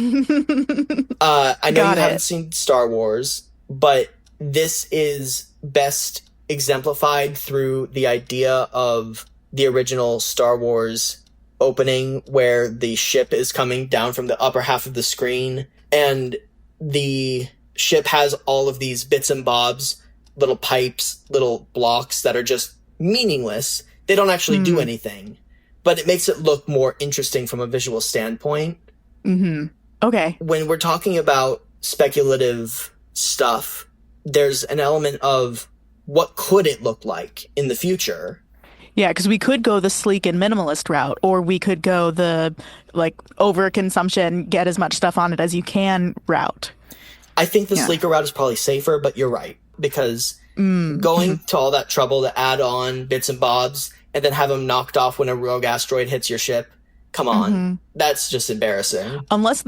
S2: I know you haven't seen Star Wars, but this is best exemplified through the idea of the original Star Wars opening where the ship is coming down from the upper half of the screen and the ship has all of these bits and bobs, little pipes, little blocks that are just meaningless. They don't actually do anything, but it makes it look more interesting from a visual standpoint.
S1: Okay.
S2: When we're talking about speculative stuff, there's an element of what could it look like in the future?
S1: Yeah, because we could go the sleek and minimalist route, or we could go the, like, overconsumption, get as much stuff on it as you can route.
S2: I think the sleeker route is probably safer, but you're right. Because going to all that trouble to add on bits and bobs and then have them knocked off when a rogue asteroid hits your ship, come on. That's just embarrassing.
S1: Unless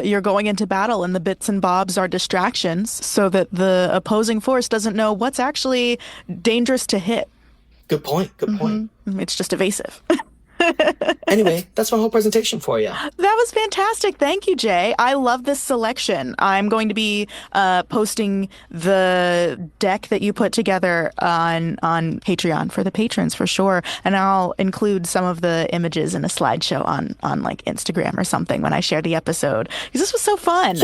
S1: you're going into battle and the bits and bobs are distractions so that the opposing force doesn't know what's actually dangerous to hit.
S2: Good point. Good point.
S1: It's just evasive.
S2: Anyway, that's my whole presentation for you.
S1: That was fantastic. Thank you, Jay. I love this selection. I'm going to be posting the deck that you put together on Patreon for the patrons for sure. And I'll include some of the images in a slideshow on like Instagram or something when I share the episode. Because this was so fun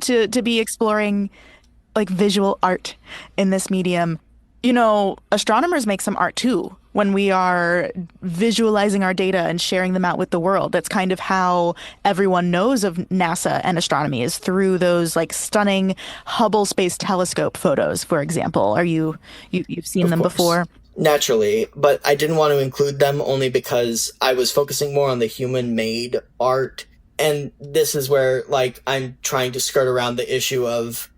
S1: to be exploring like visual art in this medium. You know, astronomers make some art too. When we are visualizing our data and sharing them out with the world, that's kind of how everyone knows of NASA and astronomy, is through those like stunning Hubble Space Telescope photos, for example. You've seen them before?
S2: Naturally, but I didn't want to include them only because I was focusing more on the human-made art. And this is where like I'm trying to skirt around the issue of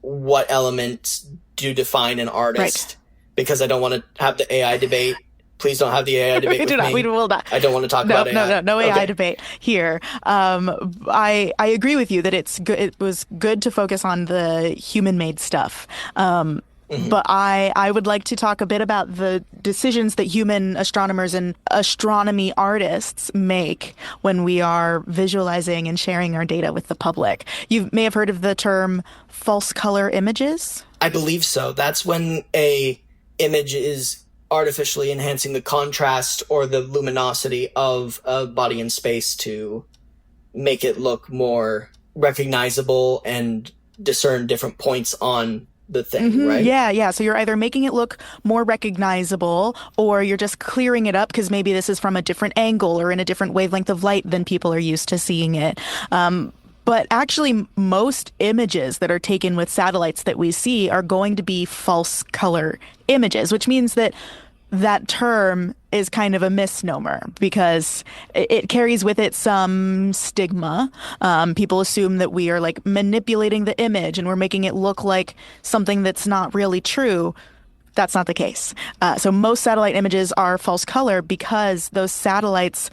S2: what elements do define an artist. Right. Because I don't want to have the AI debate. Please don't have the AI debate with me.
S1: We will not.
S2: I don't want to talk about AI.
S1: No AI debate here. I agree with you that it's good. It was good to focus on the human-made stuff. But I would like to talk a bit about the decisions that human astronomers and astronomy artists make when we are visualizing and sharing our data with the public. You may have heard of the term false color images.
S2: I believe so. That's when a image is artificially enhancing the contrast or the luminosity of a body in space to make it look more recognizable and discern different points on the thing, right?
S1: Yeah. So you're either making it look more recognizable or you're just clearing it up because maybe this is from a different angle or in a different wavelength of light than people are used to seeing it. But actually, most images that are taken with satellites that we see are going to be false color images, which means that that term is kind of a misnomer because it carries with it some stigma. People assume that we are like manipulating the image and we're making it look like something that's not really true. That's not the case. So most satellite images are false color because those satellites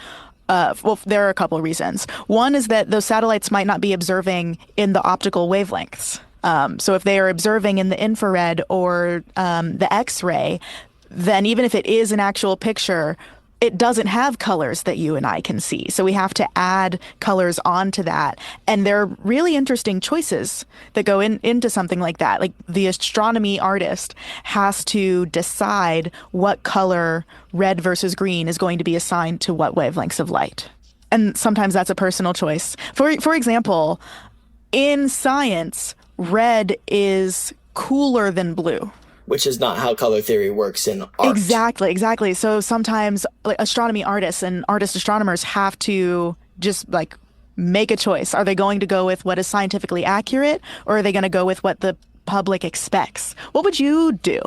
S1: well, there are a couple of reasons. One is that those satellites might not be observing in the optical wavelengths. So if they are observing in the infrared or the X-ray, then even if it is an actual picture, it doesn't have colors that you and I can see. So we have to add colors onto that. And there are really interesting choices that go into something like that. Like the astronomy artist has to decide what color red versus green is going to be assigned to what wavelengths of light. And sometimes that's a personal choice. For example, in science, red is cooler than blue.
S2: Which is not how color theory works in art.
S1: Exactly. So sometimes like astronomy artists and artist astronomers have to just like make a choice. Are they going to go with what is scientifically accurate or are they going to go with what the public expects? What would you do?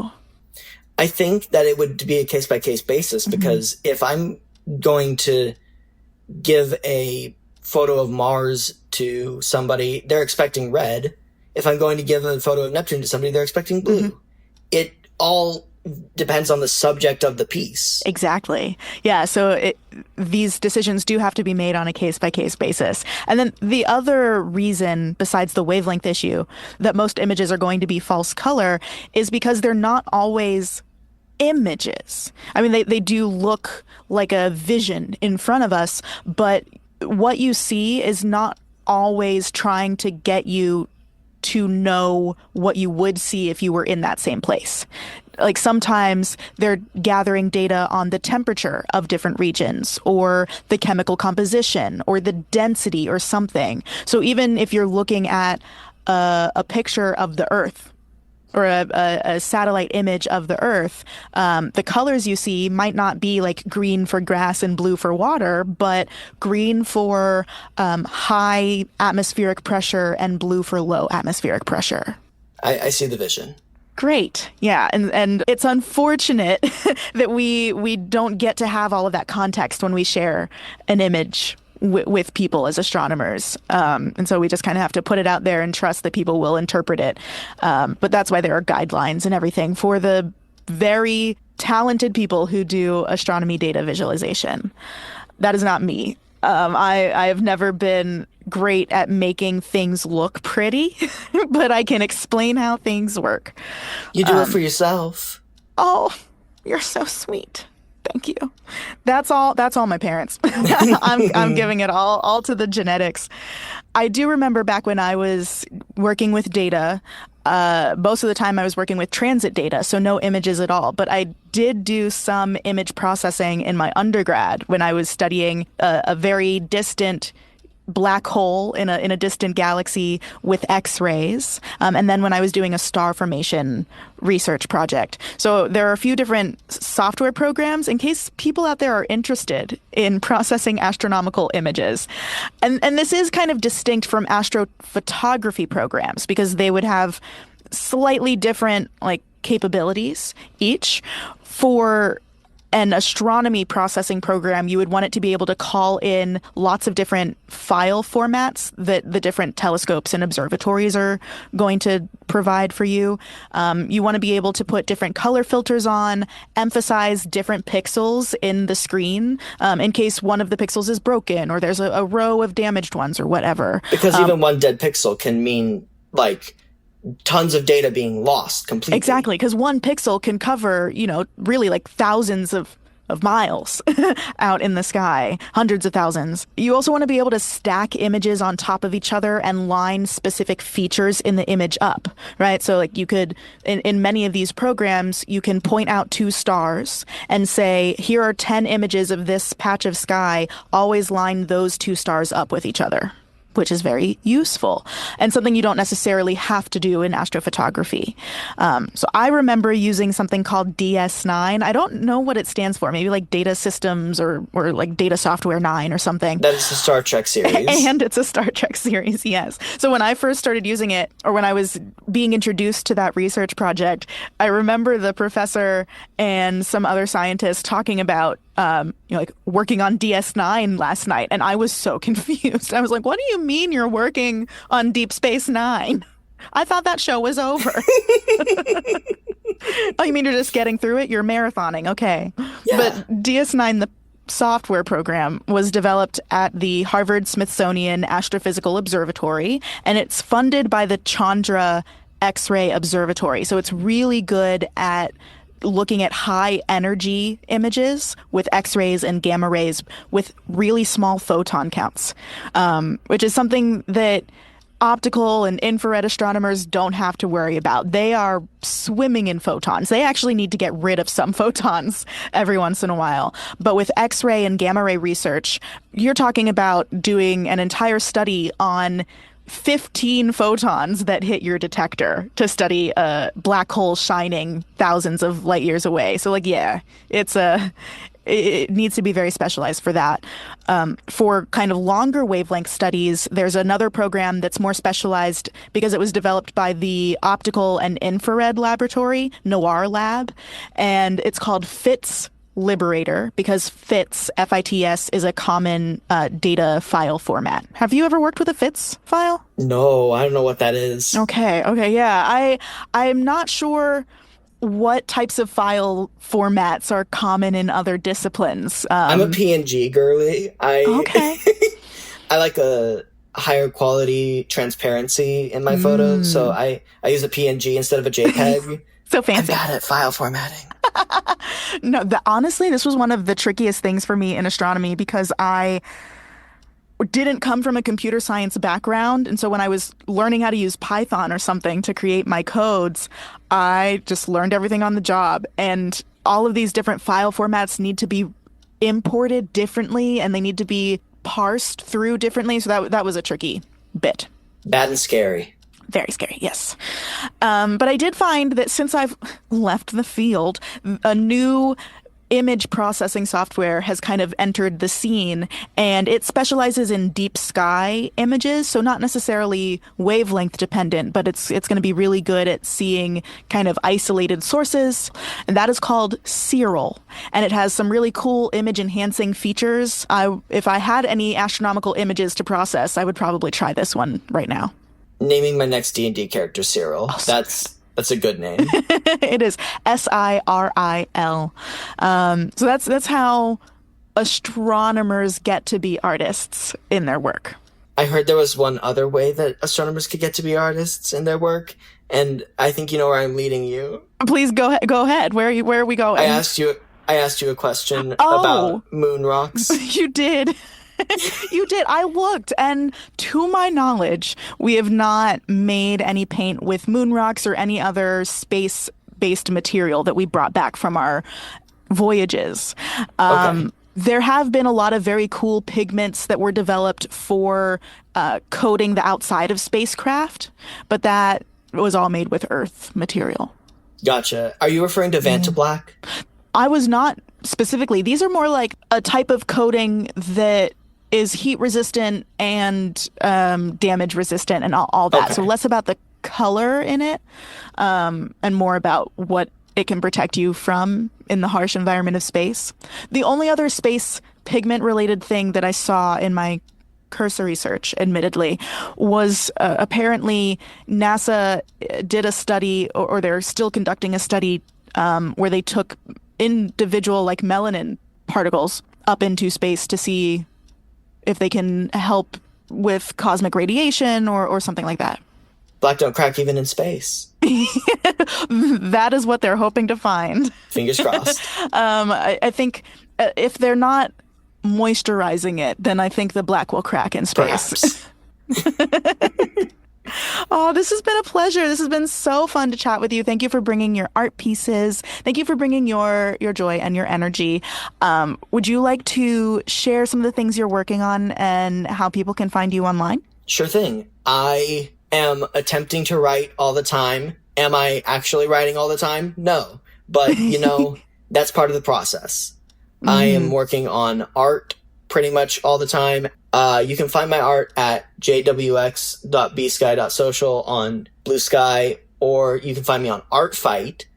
S2: I think that it would be a case-by-case basis because if I'm going to give a photo of Mars to somebody, they're expecting red. If I'm going to give a photo of Neptune to somebody, they're expecting blue. It all depends on the subject of the piece.
S1: Exactly. Yeah. So these decisions do have to be made on a case-by-case basis. And then the other reason, besides the wavelength issue, that most images are going to be false color is because they're not always images. I mean, they do look like a vision in front of us, but what you see is not always trying to get you to know what you would see if you were in that same place. Like sometimes they're gathering data on the temperature of different regions or the chemical composition or the density or something. So even if you're looking at a picture of the Earth or a satellite image of the Earth, the colors you see might not be like green for grass and blue for water, but green for high atmospheric pressure and blue for low atmospheric pressure.
S2: I see the vision.
S1: Great. Yeah. And it's unfortunate that we don't get to have all of that context when we share an image with people as astronomers. And so we just kind of have to put it out there and trust that people will interpret it. But that's why there are guidelines and everything for the very talented people who do astronomy data visualization. That is not me. I have never been great at making things look pretty, but I can explain how things work.
S2: You do it for yourself.
S1: Oh, you're so sweet. Thank you. That's all my parents. I'm giving it all to the genetics. I do remember back when I was working with data, most of the time I was working with transit data, so no images at all. But I did do some image processing in my undergrad when I was studying a very distant black hole in a distant galaxy with X-rays, and then when I was doing a star formation research project. So there are a few different software programs in case people out there are interested in processing astronomical images. And this is kind of distinct from astrophotography programs because they would have slightly different like capabilities each. For an astronomy processing program, you would want it to be able to call in lots of different file formats that the different telescopes and observatories are going to provide for you. You want to be able to put different color filters on, emphasize different pixels in the screen in case one of the pixels is broken or there's a row of damaged ones or whatever.
S2: Because even one dead pixel can mean like tons of data being lost completely.
S1: Exactly, because one pixel can cover, really like thousands of of miles out in the sky, hundreds of thousands. You also want to be able to stack images on top of each other and line specific features in the image up, right? So like you could, in many of these programs, you can point out two stars and say, here are 10 images of this patch of sky, always line those two stars up with each other, which is very useful and something you don't necessarily have to do in astrophotography. So I remember using something called DS9. I don't know what it stands for. Maybe like Data Systems or like Data Software 9 or something.
S2: That is the Star Trek series.
S1: And it's a Star Trek series, yes. So when I first started using it, or when I was being introduced to that research project, I remember the professor and some other scientists talking about like working on DS9 last night, and I was so confused. I was like, what do you mean you're working on Deep Space Nine? I thought that show was over. Oh, you mean you're just getting through it? You're marathoning. Okay.
S2: Yeah.
S1: But DS9, the software program, was developed at the Harvard-Smithsonian Astrophysical Observatory, and it's funded by the Chandra X-ray Observatory. So it's really good at looking at high energy images with X-rays and gamma rays with really small photon counts, which is something that optical and infrared astronomers don't have to worry about. They are swimming in photons. They actually need to get rid of some photons every once in a while. But with X-ray and gamma ray research, you're talking about doing an entire study on 15 photons that hit your detector to study a black hole shining thousands of light years away. So like, yeah, it needs to be very specialized for that. For kind of longer wavelength studies, there's another program that's more specialized because it was developed by the Optical and Infrared Laboratory, NOIR Lab, and it's called FITS Liberator, because FITS, F-I-T-S, is a common data file format. Have you ever worked with a FITS file?
S2: No, I don't know what that is.
S1: Okay, yeah. I'm not sure what types of file formats are common in other disciplines.
S2: I'm a PNG girly.
S1: Okay.
S2: I like a higher quality transparency in my photos, so I use a PNG instead of a JPEG.
S1: So fancy.
S2: I'm bad at file formatting.
S1: No, honestly, this was one of the trickiest things for me in astronomy because I didn't come from a computer science background. And so when I was learning how to use Python or something to create my codes, I just learned everything on the job. And all of these different file formats need to be imported differently and they need to be parsed through differently. So that was a tricky bit.
S2: Bad and scary.
S1: Very scary, yes. But I did find that since I've left the field, a new image processing software has kind of entered the scene, and it specializes in deep sky images, so not necessarily wavelength dependent, but it's going to be really good at seeing kind of isolated sources, and that is called Cirrel, and it has some really cool image enhancing features. If I had any astronomical images to process, I would probably try this one right now.
S2: Naming my next D&D character Cyril. Oh, that's a good name.
S1: It is Siril. So that's how astronomers get to be artists in their work.
S2: I heard there was one other way that astronomers could get to be artists in their work, and I think you know where I'm leading you.
S1: Please go ahead. Where are we going?
S2: I asked you a question about moon rocks.
S1: You did. You did. I looked, and to my knowledge, we have not made any paint with moon rocks or any other space-based material that we brought back from our voyages.
S2: Okay.
S1: There have been a lot of very cool pigments that were developed for coating the outside of spacecraft, but that was all made with Earth material.
S2: Gotcha. Are you referring to Vantablack?
S1: I was not specifically. These are more like a type of coating that is heat resistant and damage resistant and all that. Okay. So less about the color in it and more about what it can protect you from in the harsh environment of space. The only other space pigment related thing that I saw in my cursory search, admittedly, was apparently NASA did a study, or they're still conducting a study where they took individual like melanin particles up into space to see if they can help with cosmic radiation or something like that.
S2: black don't crack even in space.
S1: That is what they're hoping to find.
S2: Fingers crossed.
S1: I think if they're not moisturizing it, then I think the black will crack in space.
S2: Perhaps.
S1: Oh, this has been a pleasure. This has been so fun to chat with you. Thank you for bringing your art pieces. Thank you for bringing your joy and your energy. Would you like to share some of the things you're working on and how people can find you online?
S2: Sure thing. I am attempting to write all the time. Am I actually writing all the time? No. But, that's part of the process. I am working on art pretty much all the time. You can find my art at jwx.bsky.social on Blue Sky, or you can find me on Art Fight,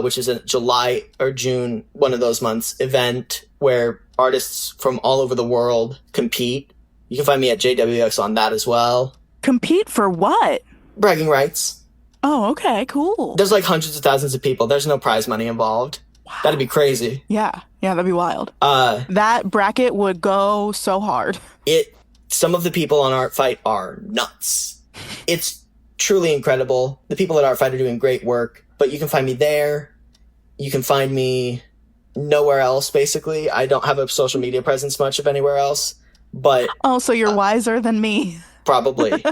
S2: which is a July or June, one of those months, event where artists from all over the world compete. You can find me at JWX on that as well.
S1: Compete for what?
S2: Bragging rights.
S1: Oh, okay, cool.
S2: There's like hundreds of thousands of people. There's no prize money involved. Wow. That'd be crazy.
S1: Yeah, that'd be wild. That bracket would go so hard.
S2: Some of the people on Art Fight are nuts. It's truly incredible. The people at Art Fight are doing great work, but you can find me there. You can find me nowhere else, basically. I don't have a social media presence much of anywhere else, but...
S1: Oh, so you're wiser than me.
S2: Probably.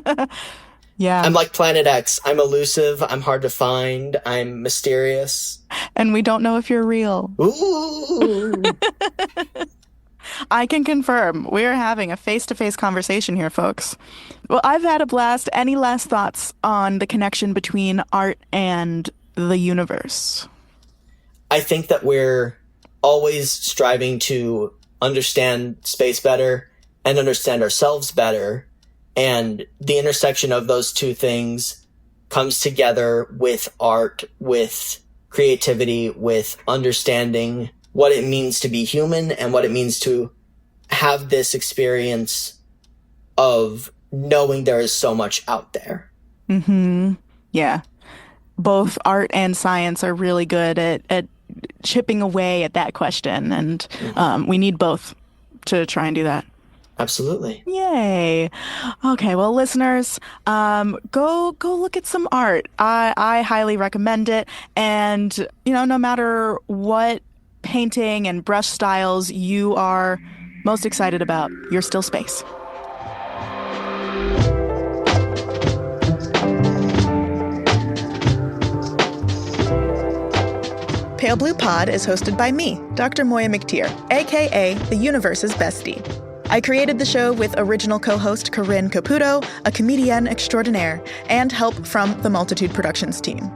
S1: Yeah.
S2: I'm like Planet X. I'm elusive. I'm hard to find. I'm mysterious.
S1: And we don't know if you're real.
S2: Ooh.
S1: I can confirm. We're having a face-to-face conversation here, folks. Well, I've had a blast. Any last thoughts on the connection between art and the universe?
S2: I think that we're always striving to understand space better and understand ourselves better. And the intersection of those two things comes together with art, with creativity, with understanding what it means to be human and what it means to have this experience of knowing there is so much out there.
S1: Mm-hmm. Yeah. Both art and science are really good at chipping away at that question. And we need both to try and do that.
S2: Absolutely.
S1: Yay. Okay, well, listeners, go look at some art. I highly recommend it. And, no matter what painting and brush styles you are most excited about, you're still space. Pale Blue Pod is hosted by me, Dr. Moiya McTier, aka the universe's bestie. I created the show with original co-host Corinne Caputo, a comedienne extraordinaire, and help from the Multitude Productions team.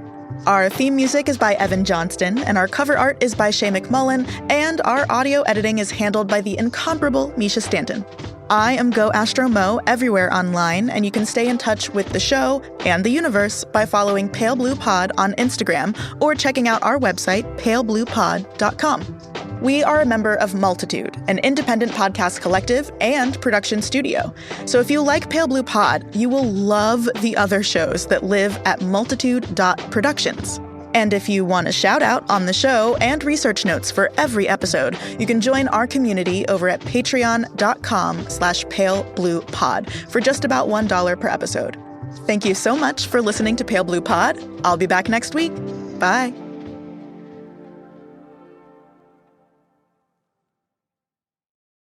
S1: Our theme music is by Evan Johnston, and our cover art is by Shay McMullen, and our audio editing is handled by the incomparable Misha Stanton. I am Go Astro Mo everywhere online, and you can stay in touch with the show and the universe by following Pale Blue Pod on Instagram or checking out our website, palebluepod.com. We are a member of Multitude, an independent podcast collective and production studio. So if you like Pale Blue Pod, you will love the other shows that live at multitude.productions. And if you want a shout out on the show and research notes for every episode, you can join our community over at patreon.com/palebluepod for just about $1 per episode. Thank you so much for listening to Pale Blue Pod. I'll be back next week. Bye.